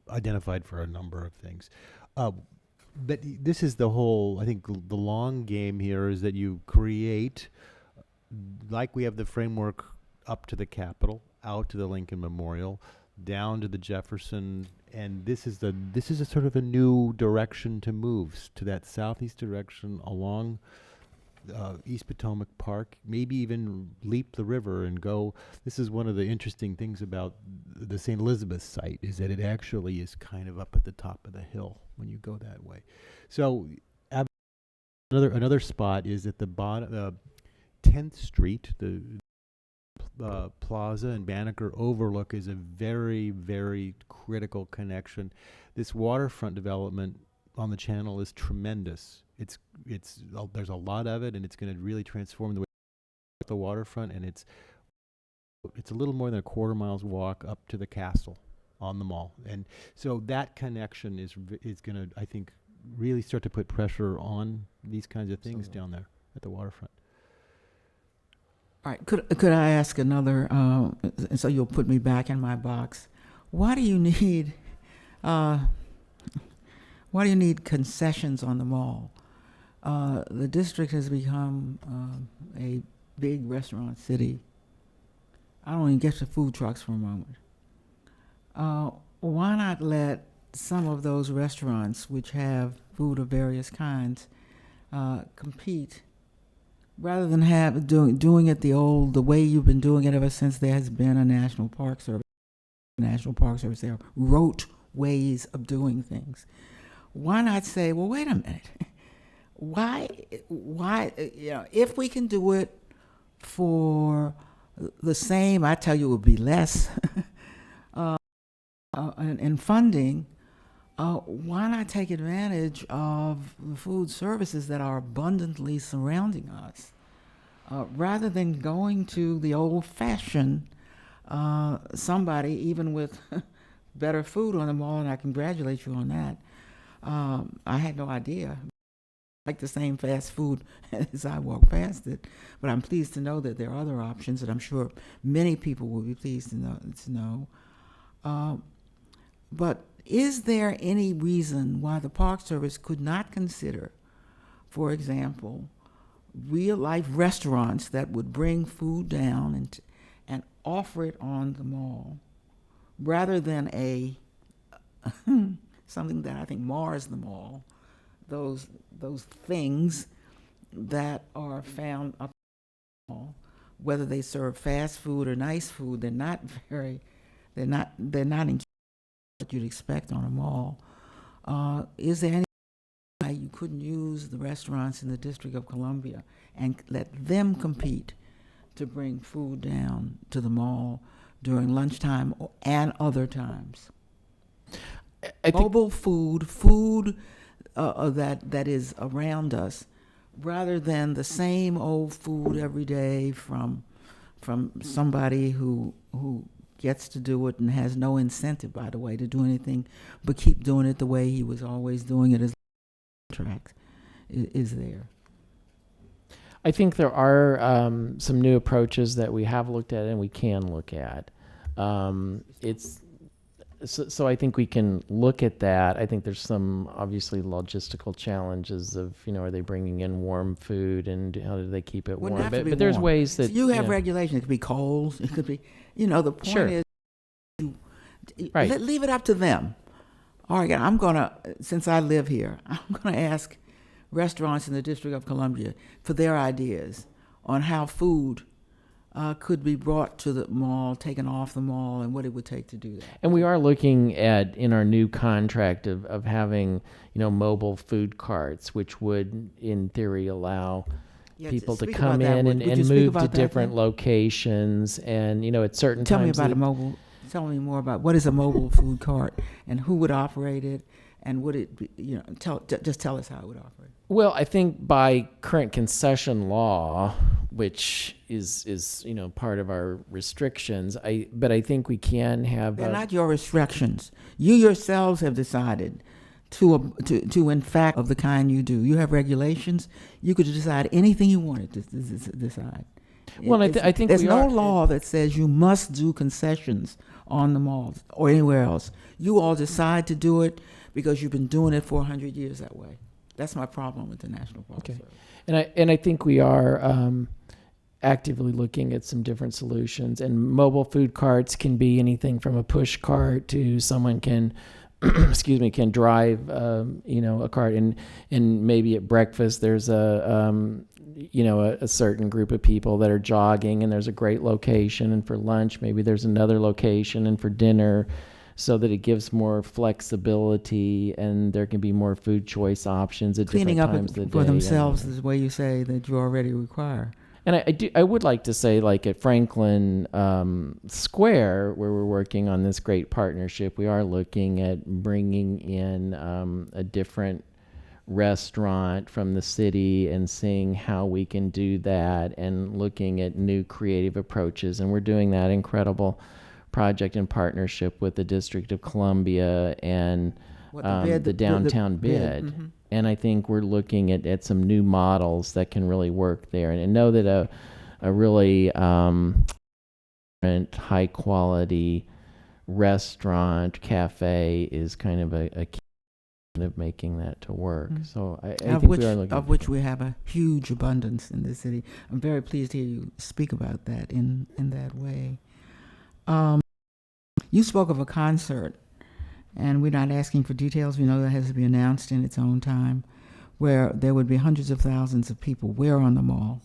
identified for a number of things. But this is the whole. I think the long game here is that you create, like we have the framework up to the Capitol, out to the Lincoln Memorial, down to the Jefferson, and this is a sort of a new direction to move to that southeast direction along East Potomac Park, maybe even leap the river and go. This is one of the interesting things about the St. Elizabeth site, is that it actually is kind of up at the top of the hill when you go that way. So another spot is at the bottom, 10th Street, the Plaza and Banneker Overlook is a very, very critical connection. This waterfront development on the channel is tremendous. There's a lot of it, and it's going to really transform the way the waterfront. And it's a little more than a quarter mile's walk up to the castle on the mall, and so that connection is going to, I think, really start to put pressure on these kinds of things down there at the waterfront. All right. Could I ask another? And so you'll put me back in my box. Why do you need? Why do you need concessions on the mall? The district has become a big restaurant city. I don't even get to food trucks for a moment. Why not let some of those restaurants, which have food of various kinds, compete, rather than doing it the way you've been doing it ever since there has been a National Park Service? National Park Service, there are rote ways of doing things. Why not say, well, wait a minute. Why, if we can do it for the same, I tell you it would be less, in funding, why not take advantage of the food services that are abundantly surrounding us, rather than going to the old-fashioned, somebody, even with better food on the mall, and I congratulate you on that. I had no idea. Like the same fast food as I walk past it, but I'm pleased to know that there are other options, and I'm sure many people will be pleased to know. But is there any reason why the Park Service could not consider, for example, real-life restaurants that would bring food down and offer it on the mall, rather than something that I think mars the mall, those things that are found up the mall, whether they serve fast food or nice food, they're not in what you'd expect on a mall. Is there any way you couldn't use the restaurants in the District of Columbia and let them compete to bring food down to the mall during lunchtime and other times? I think Mobile food that is around us, rather than the same old food every day from somebody who gets to do it and has no incentive, by the way, to do anything but keep doing it the way he was always doing it. As contract is there. I think there are some new approaches that we have looked at and we can look at. So I think we can look at that. I think there's some obviously logistical challenges of, are they bringing in warm food and how do they keep it Wouldn't warm? have to be But there's warm. ways that So you have regulations. It could be coals. It could be, the point Sure. is, Right. leave it up to them. All right, I'm going to, since I live here, I'm going to ask restaurants in the District of Columbia for their ideas on how food could be brought to the mall, taken off the mall, and what it would take to do that. And we are looking at, in our new contract, of having, mobile food carts, which would, in theory, allow Yeah, people to speak come about that. in Would you and speak move about to that different then? locations. And, at certain Tell me times. about a mobile. Tell me more about what is a mobile food cart and who would operate it, and would it be? Just tell us how it would operate. Well, I think by current concession law, which is part of our restrictions, but I think we can have. They're not your restrictions. You yourselves have decided to in fact of the kind you do. You have regulations. You could decide anything you wanted to decide. Well, I think there's we no are- law that says you must do concessions on the malls or anywhere else. You all decide to do it because you've been doing it for 100 years that way. That's my problem with the National Park Okay. Service. And I think we are actively looking at some different solutions. And mobile food carts can be anything from a push cart to someone can, can drive, a cart. And maybe at breakfast there's a certain group of people that are jogging, and there's a great location. And for lunch, maybe there's another location, and for dinner, so that it gives more flexibility and there can be more food choice options at Cleaning different up times of the day. for themselves is the way you say that you already require. And I would like to say, like at Franklin Square, where we're working on this great partnership, we are looking at bringing in a different restaurant from the city and seeing how we can do that and looking at new creative approaches. And we're doing that incredible project in partnership with the District of Columbia and the downtown bid. Mm-hmm. And I think we're looking at some new models that can really work there. And I know that a really high quality restaurant, cafe is kind of a key of making that to work. Mm. So I Of think which, we are looking of which we have a huge abundance in this city. I'm very pleased to hear you speak about that in that way. You spoke of a concert, and we're not asking for details. We know that has to be announced in its own time, where there would be hundreds of thousands of people. Where on the mall?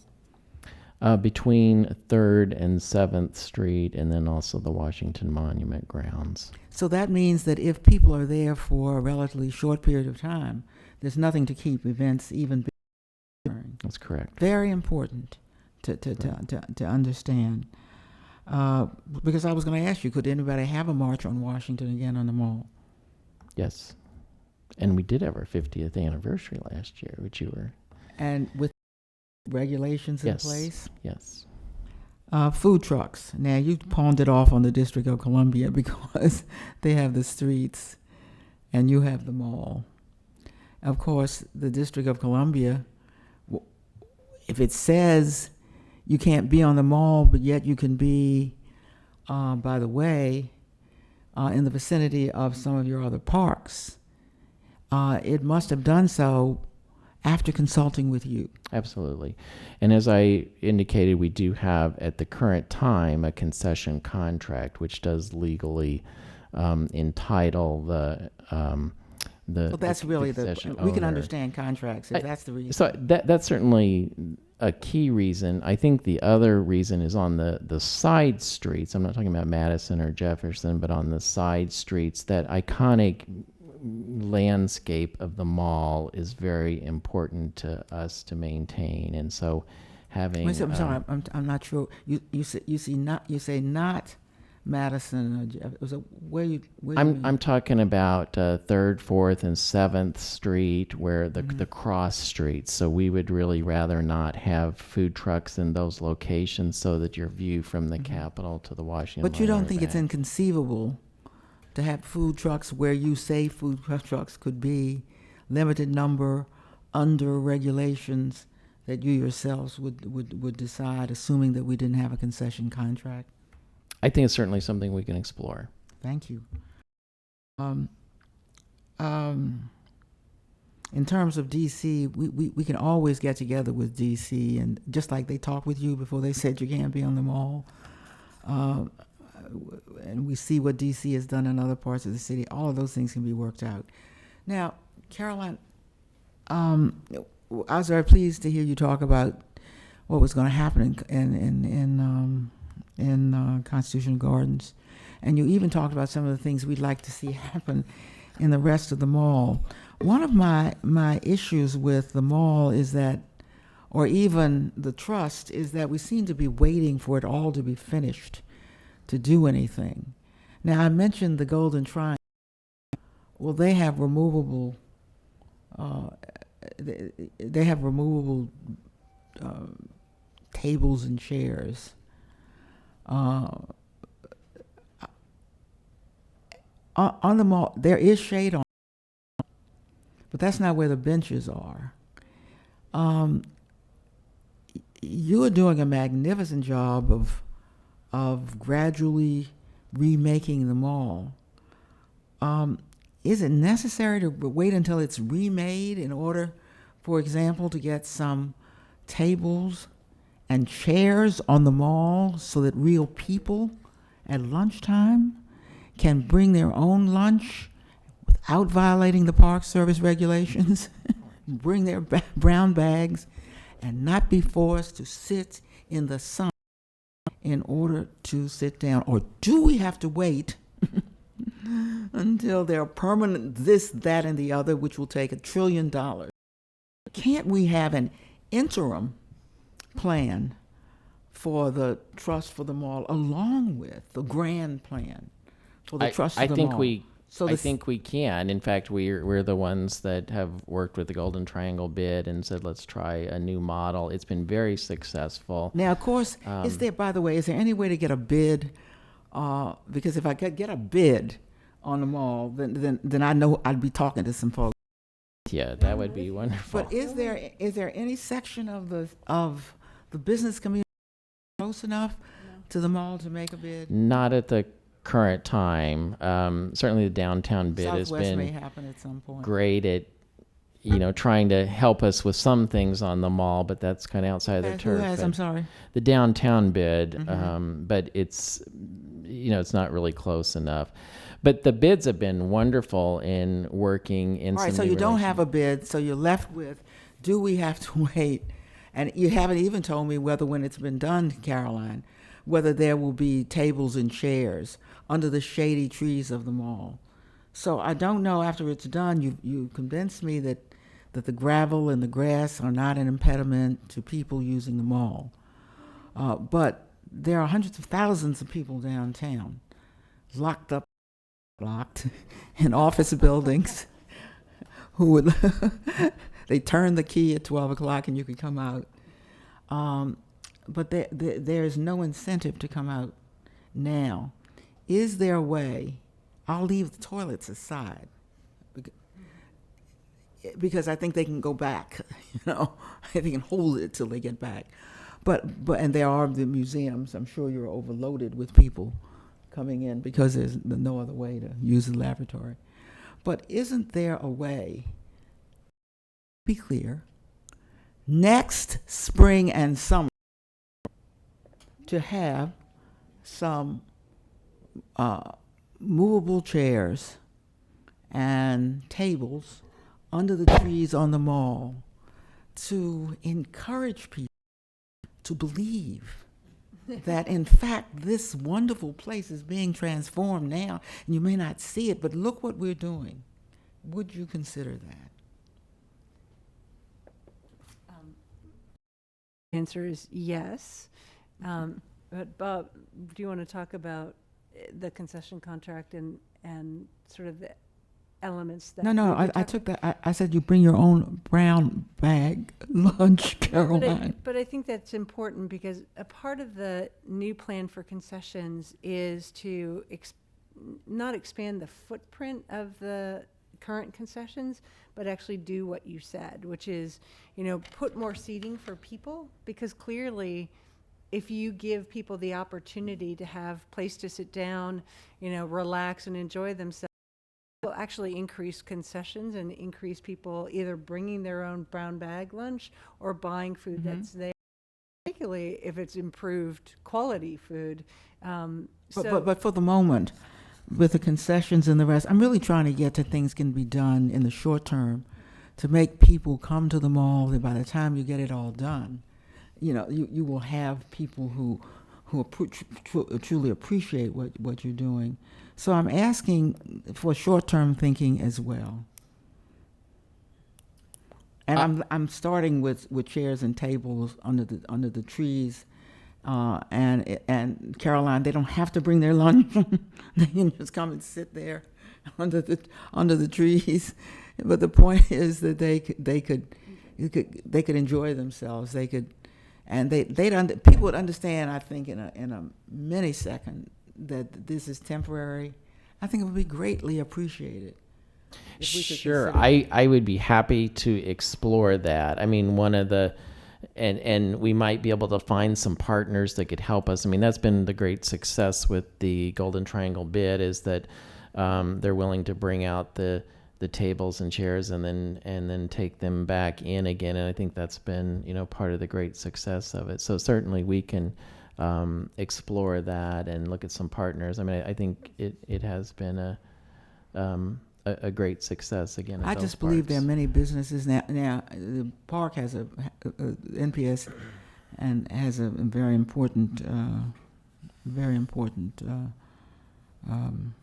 between 3rd and 7th Street, and then also the Washington Monument grounds. So that means that if people are there for a relatively short period of time, there's nothing to keep events even during. That's correct. Very important to understand. Because I was going to ask you, could anybody have a march on Washington again on the mall? Yes. And we did have our 50th anniversary last year, which you were. And with regulations in Yes. place? Yes. Food trucks. Now, you pawned it off on the District of Columbia because they have the streets and you have the mall. Of course, the District of Columbia, if it says you can't be on the mall, but yet you can be, by the way, in the vicinity of some of your other parks, it must have done so after consulting with you. Absolutely. And as I indicated, we do have at the current time a concession contract, which does legally entitle the So that's really the, concession we can owner. understand contracts if that's the reason. So that's certainly a key reason. I think the other reason is on the side streets. I'm not talking about Madison or Jefferson, but on the side streets, that iconic landscape of the mall is very important to us to maintain. And so having Wait, I'm sorry, I'm not sure. You say not Madison or where you mean? I'm talking about 3rd, 4th, and 7th Street, where the cross streets. So we would really rather not have food trucks in those locations, so that your view from the Capitol to the Washington. But you don't Monument think it's back. inconceivable to have food trucks where you say food trucks could be limited number under regulations that you yourselves would decide, assuming that we didn't have a concession contract? I think it's certainly something we can explore. Thank you. Um, um, in terms of DC, we can always get together with DC, and just like they talked with you before they said you can't be on the mall, uh, and we see what DC has done in other parts of the city. All of those things can be worked out. Now, Caroline, I was very pleased to hear you talk about what was going to happen in Constitution Gardens, and you even talked about some of the things we'd like to see happen in the rest of the mall. One of my issues with the mall is that, or even the trust, is that we seem to be waiting for it all to be finished to do anything. Now, I mentioned the Golden Triangle. Well, they have removable. They have removable tables and chairs. On the mall, there is shade on, but that's not where the benches are. You are doing a magnificent job of gradually remaking the mall. Is it necessary to wait until it's remade in order, for example, to get some tables and chairs on the mall so that real people at lunchtime can bring their own lunch without violating the Park Service regulations, bring their brown bags, and not be forced to sit in the sun in order to sit down? Or do we have to wait until they're permanent this, that, and the other, which will take $1 trillion? Can't we have an interim plan for the trust for the mall along with the grand plan for the trust I for the think mall? I think we can. In fact, we're the ones that have worked with the Golden Triangle bid and said, let's try a new model. It's been very successful. Now, of course, is there any way to get a bid? Because if I could get a bid on the mall, then I know I'd be talking to some folks. Yeah, that would be wonderful. But is there any section of the business community close enough to the mall to make a bid? Not at the current time. Certainly the downtown bid has Southwest may been happen at some point. great at trying to help us with some things on the mall, but that's kind of outside their turf. Who has? But I'm sorry. the downtown bid, but it's it's not really close enough. But the bids have been wonderful in working in. All right, so you don't have a bid, so you're left with, do we have to wait? And you haven't even told me whether, when it's been done, Caroline, whether there will be tables and chairs under the shady trees of the mall. So I don't know, after it's done, you convinced me that the gravel and the grass are not an impediment to people using the mall. But there are hundreds of thousands of people downtown locked in office buildings who would, they turn the key at 12 o'clock and you can come out. But there's no incentive to come out now. Is there a way? I'll leave the toilets aside because I think they can go back. They can hold it till they get back. But and there are the museums. I'm sure you're overloaded with people coming in because there's no other way to use the laboratory. But isn't there a way? Be clear. Next spring and summer, to have some movable chairs and tables under the trees on the mall to encourage people to believe that, in fact, this wonderful place is being transformed now, and you may not see it, but look what we're doing. Would you consider that? Answer is yes. But Bob, do you want to talk about the concession contract and sort of the elements that? No, I took that. I said you bring your own brown bag lunch, Caroline. But I think that's important because a part of the new plan for concessions is to not expand the footprint of the current concessions, but actually do what you said, which is, put more seating for people, because clearly if you give people the opportunity to have place to sit down, relax and enjoy themselves, actually increase concessions and increase people either bringing their own brown bag lunch or buying food that's there, particularly if it's improved quality food. But for the moment, with the concessions and the rest, I'm really trying to get to things can be done in the short term to make people come to the mall that by the time you get it all done, you will have people who truly appreciate what you're doing. So I'm asking for short-term thinking as well. And I'm starting with chairs and tables under the trees. And Caroline, they don't have to bring their lunch. They can just come and sit there under the trees. But the point is that they could enjoy themselves. They could, and people would understand. I think in a millisecond that this is temporary. I think it would be greatly appreciated. Sure, I would be happy to explore that. I mean, one of the and we might be able to find some partners that could help us. I mean, that's been the great success with the Golden Triangle bid is that they're willing to bring out the tables and chairs and then take them back in again. And I think that's been, part of the great success of it. So certainly we can explore that and look at some partners. I mean, I think it has been a great success again. I just believe there are many businesses now. The park has a NPS and has a very important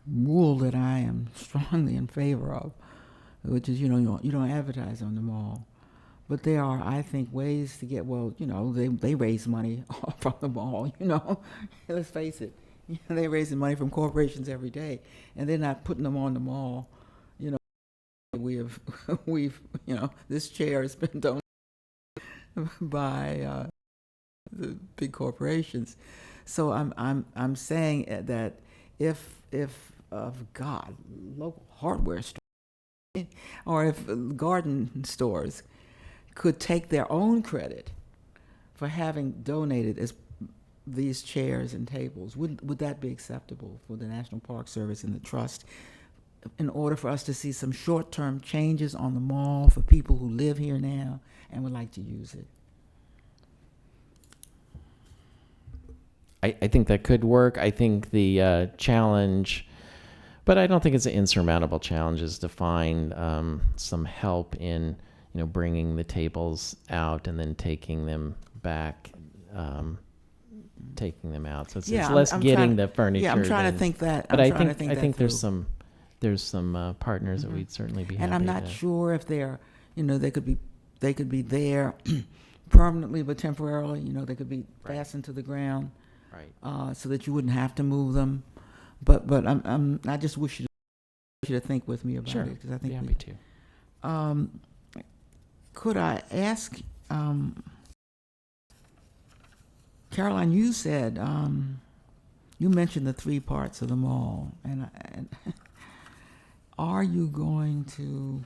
rule that I am strongly in favor of, which is you don't advertise on the mall, but there are, I think, ways to get they raise money from the mall. Let's face it, they're raising money from corporations every day, and they're not putting them on the mall. We've this chair has been donated by the big corporations, so I'm saying that if local hardware stores or if garden stores could take their own credit for having donated these chairs and tables, would that be acceptable for the National Park Service and the Trust? In order for us to see some short-term changes on the mall for people who live here now and would like to use it. I think that could work. I think the challenge, but I don't think it's an insurmountable challenge, is to find some help in, bringing the tables out and then taking them back, taking them out. So it's less getting the furniture. Yeah, I'm trying to think that. But I think there's some partners that we'd certainly be happy. And I'm not sure if they're, they could be there permanently but temporarily. They could be fastened to the ground, right? So that you wouldn't have to move them. But I just wish you to think with me about it, because I think happy to. Could I ask, Caroline? You said you mentioned the 3 parts of the mall, and are you going to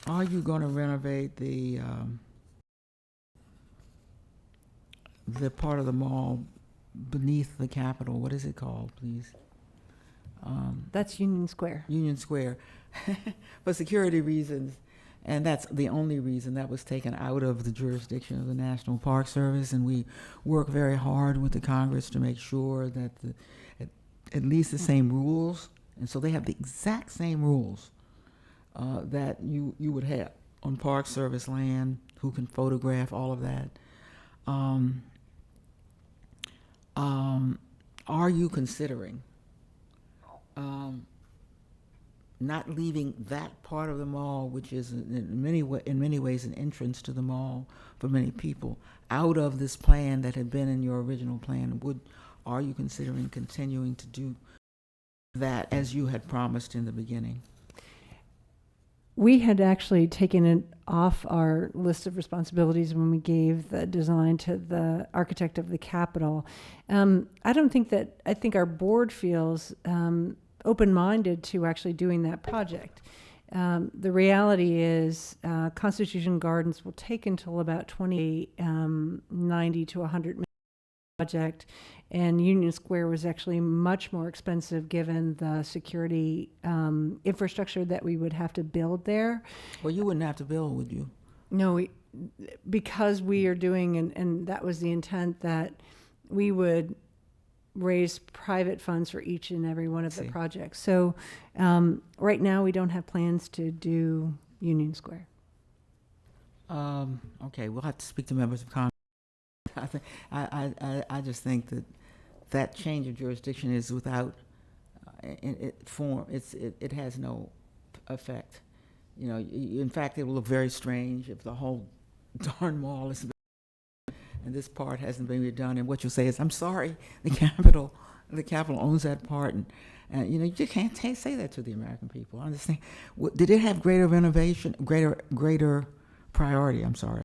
renovate the part of the mall beneath the Capitol? What is it called, please? That's Union Square. Union Square. For security reasons, and that's the only reason that was taken out of the jurisdiction of the National Park Service, and we work very hard with the Congress to make sure that at least the same rules, and so they have the exact same rules that you would have on Park Service land, who can photograph, all of that. Are you considering not leaving that part of the mall, which is in many ways an entrance to the mall for many people, out of this plan that had been in your original plan? Are you considering continuing to do that as you had promised in the beginning? We had actually taken it off our list of responsibilities when we gave the design to the architect of the Capitol. I think our board feels open-minded to actually doing that project. The reality is Constitution Gardens will take until about 2090 to 100 project, and Union Square was actually much more expensive given the security infrastructure that we would have to build there. Well, you wouldn't have to build, would you? No, because we are doing, and that was the intent, that we would raise private funds for each and every one of the See. projects. So right now we don't have plans to do Union Square. Okay, we'll have to speak to members of Congress. I just think that change of jurisdiction is without it has no effect. You know, in fact, it will look very strange if the whole darn mall is and this part hasn't been redone. And what you'll say is, "I'm sorry, the Capitol owns that part," and you know, you just can't say that to the American people. I understand. Did it have greater renovation, greater priority? I'm sorry.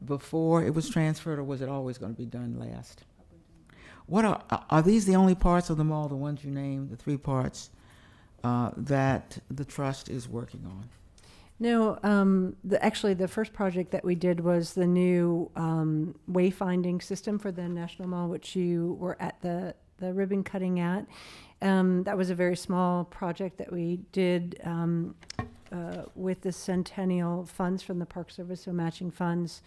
Before it was transferred, or was it always going to be done last? What are these the only parts of the mall, the ones you named, the 3 parts that the trust is working on? No, actually the first project that we did was the new wayfinding system for the National Mall, which you were at the ribbon cutting at. That was a very small project that we did with the Centennial funds from the Park Service, so matching funds.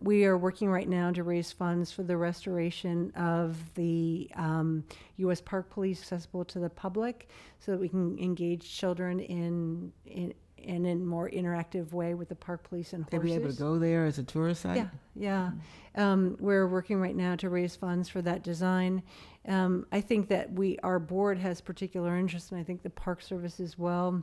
We are working right now to raise funds for the restoration of the U.S. Park Police accessible to the public, so that we can engage children in a more interactive way with the park police and horses. They'll be able to go there as a tourist site? Yeah. We're working right now to raise funds for that design. I think that our board has particular interest, and I think the Park Service as well,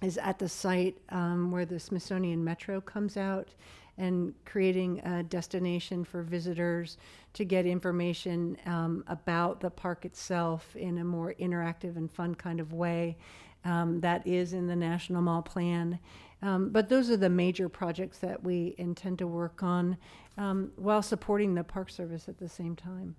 is at the site where the Smithsonian Metro comes out, and creating a destination for visitors to get information about the park itself in a more interactive and fun kind of way. That is in the National Mall Plan. But those are the major projects that we intend to work on while supporting the Park Service at the same time.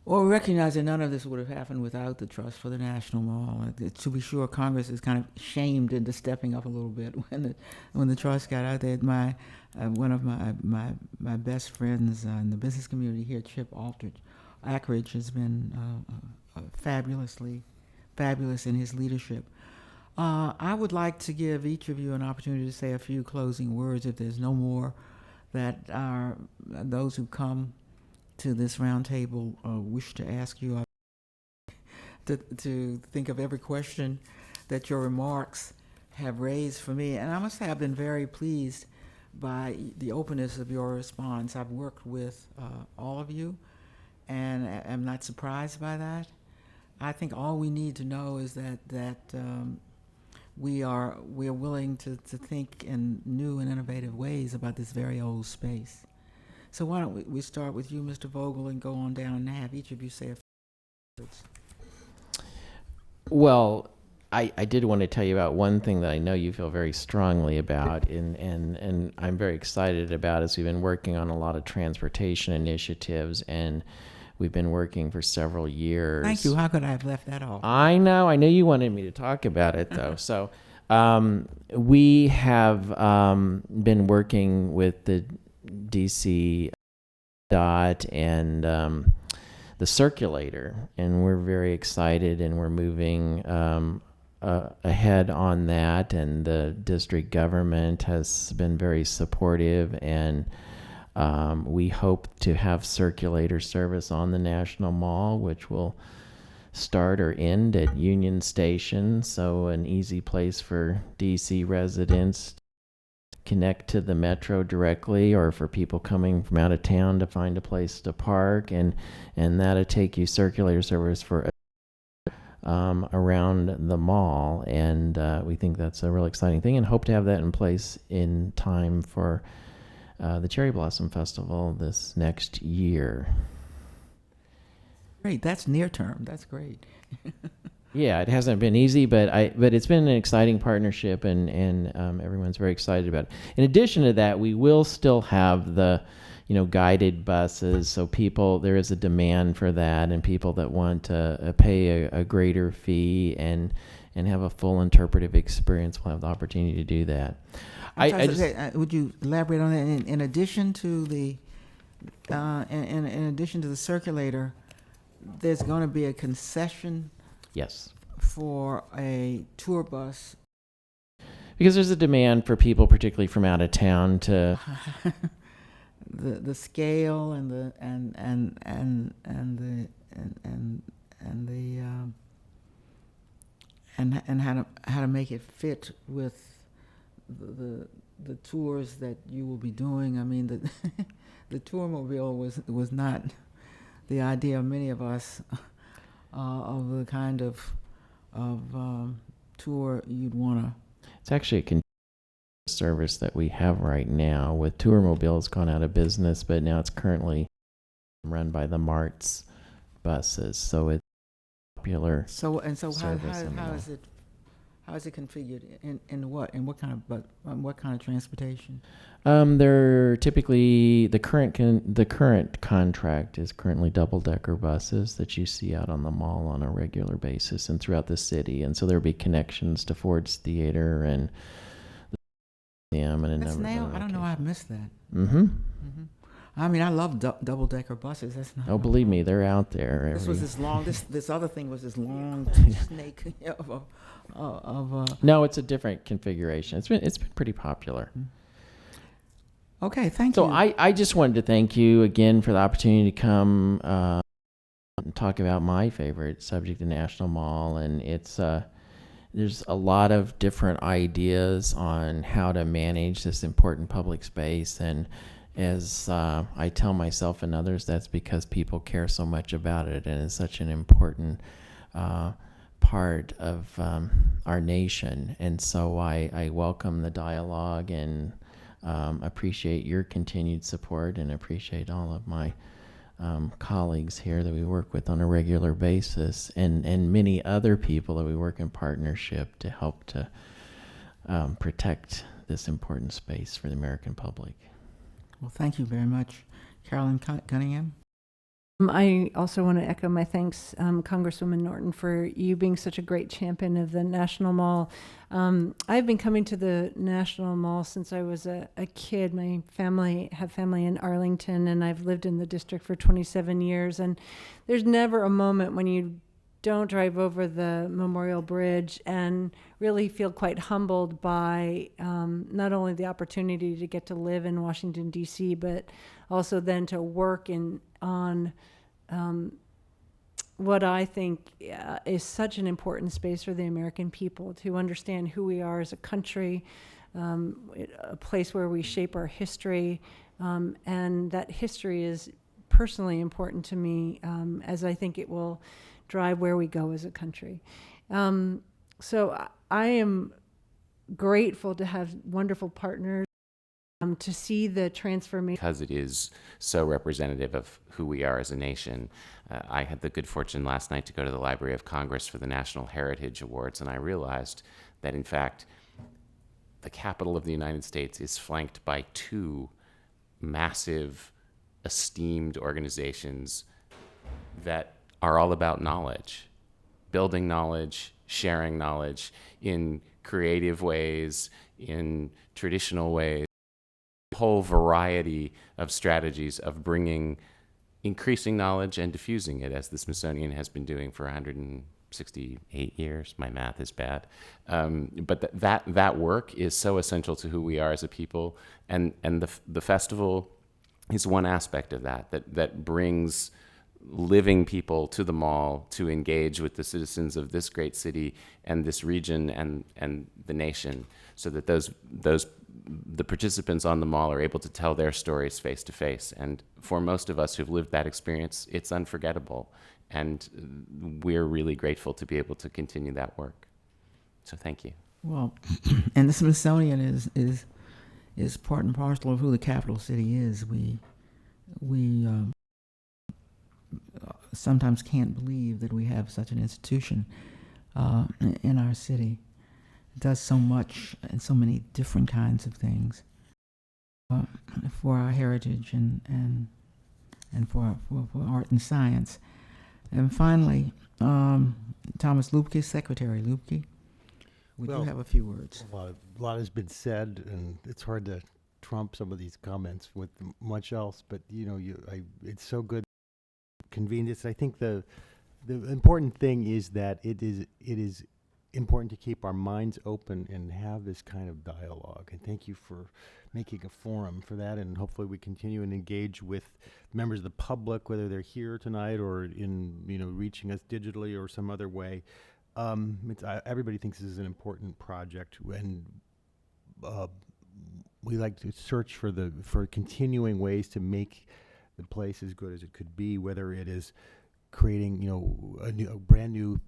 Well, we recognize that none of this would have happened without the Trust for the National Mall. To be sure, Congress is kind of shamed into stepping up a little bit when the trust got out there. One of my best friends in the business community here, Chip Ackridge, has been fabulous in his leadership. I would like to give each of you an opportunity to say a few closing words, if there's no more that are those who come to this roundtable wish to ask you, to think of every question that your remarks have raised for me. And I must say I've been very pleased by the openness of your response. I've worked with all of you, and I'm not surprised by that. I think all we need to know is that we are willing to think in new and innovative ways about this very old space. So why don't we start with you, Mr. Vogel, and go on down and have each of you say a few words. Well, I did want to tell you about one thing that I know you feel very strongly about, and I'm very excited about, is we've been working on a lot of transportation initiatives, and we've been working for several years. Thank you. How could I have left that off? I know you wanted me to talk about it, though. So we have been working with the DC DOT and the circulator, and we're very excited, and we're moving ahead on that, and the district government has been very supportive, and we hope to have circulator service on the National Mall, which will start or end at Union Station, so an easy place for DC residents to connect to the metro directly, or for people coming from out of town to find a place to park, and that'll take you circulator service for around the mall, and we think that's a real exciting thing, and hope to have that in place in time for the Cherry Blossom Festival this next year. Great. That's near term. That's great. Yeah, it hasn't been easy, but it's been an exciting partnership, and everyone's very excited about it. In addition to that, we will still have the guided buses, so there is a demand for that, and people that want to pay a greater fee and have a full interpretive experience will have the opportunity to do that. Would you elaborate on that? In addition to the in addition to the circulator, there's going to be a concession Yes. for a tour bus. Because there's a demand for people, particularly from out of town, to The scale and the and how to make it fit with the tours that you will be doing. I mean, the tourmobile was not the idea of many of us of the kind of tour you'd want to. It's actually a service that we have right now. With Tourmobile, it's gone out of business, but now it's currently run by the Mart's buses. So it's popular. So service in how is it configured in what kind of transportation? They're typically the current contract is currently double-decker buses that you see out on the mall on a regular basis and throughout the city, and so there'll be connections to Ford's Theater and the museum and a That's number of now. other I don't know. locations. I've missed that. Mm-hmm. I mean, I love double-decker buses. That's not. Oh, believe me, they're out there. This was this long. This other thing was this long snake of. No, it's a different configuration. It's been pretty popular. Okay, thank So you. I just wanted to thank you again for the opportunity to come and talk about my favorite subject, the National Mall, and it's there's a lot of different ideas on how to manage this important public space, and as I tell myself and others, that's because people care so much about it, and it's such an important part of our nation. And so I welcome the dialogue and appreciate your continued support, and appreciate all of my colleagues here that we work with on a regular basis, and many other people that we work in partnership to help to protect this important space for the American public. Well, thank you very much, Carolyn Cunningham. I also want to echo my thanks, Congresswoman Norton, for you being such a great champion of the National Mall. I've been coming to the National Mall since I was a kid. My have family in Arlington, and I've lived in the district for 27 years. And there's never a moment when you don't drive over the Memorial Bridge and really feel quite humbled by not only the opportunity to get to live in Washington, D.C., but also then to work on what I think is such an important space for the American people, to understand who we are as a country, a place where we shape our history, and that history is personally important to me, as I think it will drive where we go as a country. So I am grateful to have wonderful partners, to see the transformation. Because it is so representative of who we are as a nation. I had the good fortune last night to go to the Library of Congress for the National Heritage Awards, and I realized that, in fact, the Capitol of the United States is flanked by two massive, esteemed organizations that are all about knowledge, building knowledge, sharing knowledge in creative ways, in traditional ways, a whole variety of strategies of bringing increasing knowledge and diffusing it, as the Smithsonian has been doing for 168 years. My math is bad. But that work is so essential to who we are as a people, and the festival is one aspect of that brings living people to the mall to engage with the citizens of this great city and this region and the nation, so that the participants on the mall are able to tell their stories face to face. And for most of us who've lived that experience, it's unforgettable. And we're really grateful to be able to continue that work. So thank you. Well, and the Smithsonian is part and parcel of who the capital city is. We sometimes can't believe that we have such an institution in our city. It does so much and so many different kinds of things for our heritage and for art and science. And finally, Thomas Lupke, Secretary Lupke, would you have a few words? A lot has been said, and it's hard to trump some of these comments with much else, but it's so good convene this. I think the important thing is that it is important to keep our minds open and have this kind of dialogue. And thank you for making a forum for that. And hopefully we continue and engage with members of the public, whether they're here tonight or in reaching us digitally or some other way. Everybody thinks this is an important project, and we like to search for continuing ways to make the place as good as it could be, whether it is creating a brand new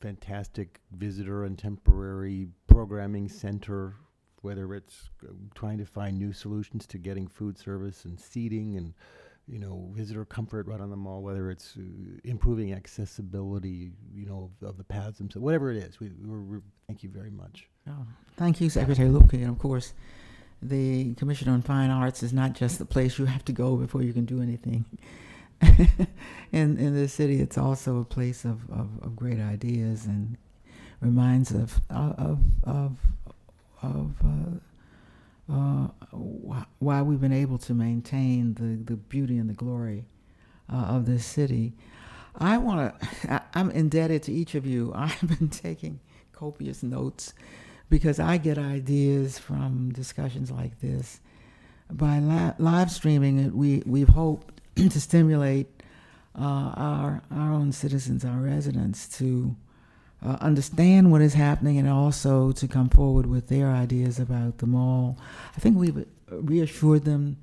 fantastic visitor and temporary programming center, whether it's trying to find new solutions to getting food service and seating and visitor comfort right on the mall, whether it's improving accessibility of the paths themselves, whatever it is. We're thank you very much. Oh, thank you, Secretary Lupke. And of course, the Commission on Fine Arts is not just the place you have to go before you can do anything. in this city, it's also a place of great ideas, and reminds of why we've been able to maintain the beauty and the glory of this city. I'm indebted to each of you. I've been taking copious notes because I get ideas from discussions like this. By live streaming it, we've hoped to stimulate our own citizens, our residents, to understand what is happening, and also to come forward with their ideas about the mall. I think we've reassured them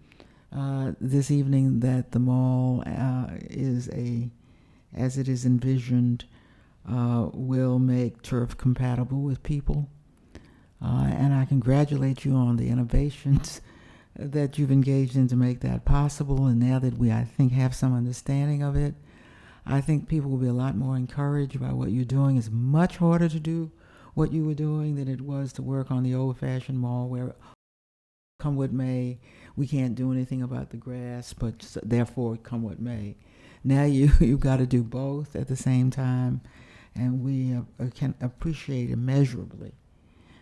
this evening that the mall is as it is envisioned, will make turf compatible with people. And I congratulate you on the innovations that you've engaged in to make that possible. And now that I think, have some understanding of it, I think people will be a lot more encouraged by what you're doing. It's much harder to do what you were doing than it was to work on the old-fashioned mall, where, come what may, we can't do anything about the grass, but therefore come what may. Now you've got to do both at the same time, and we can appreciate immeasurably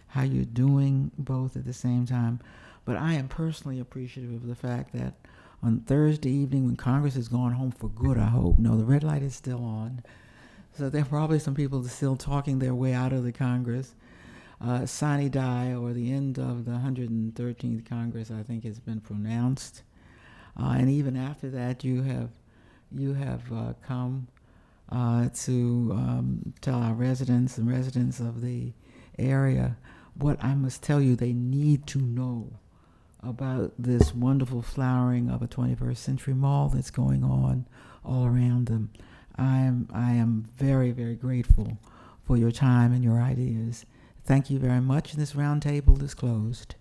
how you're doing both at the same time. But I am personally appreciative of the fact that on Thursday evening, when Congress has gone home for good, I hope, no, the red light is still on, so there are probably some people still talking their way out of the Congress. Sine die, or the end of the 113th Congress, I think has been pronounced. And even after that, you have come to tell our residents and residents of the area what I must tell you they need to know about this wonderful flowering of a 21st century mall that's going on all around them. I am very, very grateful for your time and your ideas. Thank you very much. This roundtable is closed.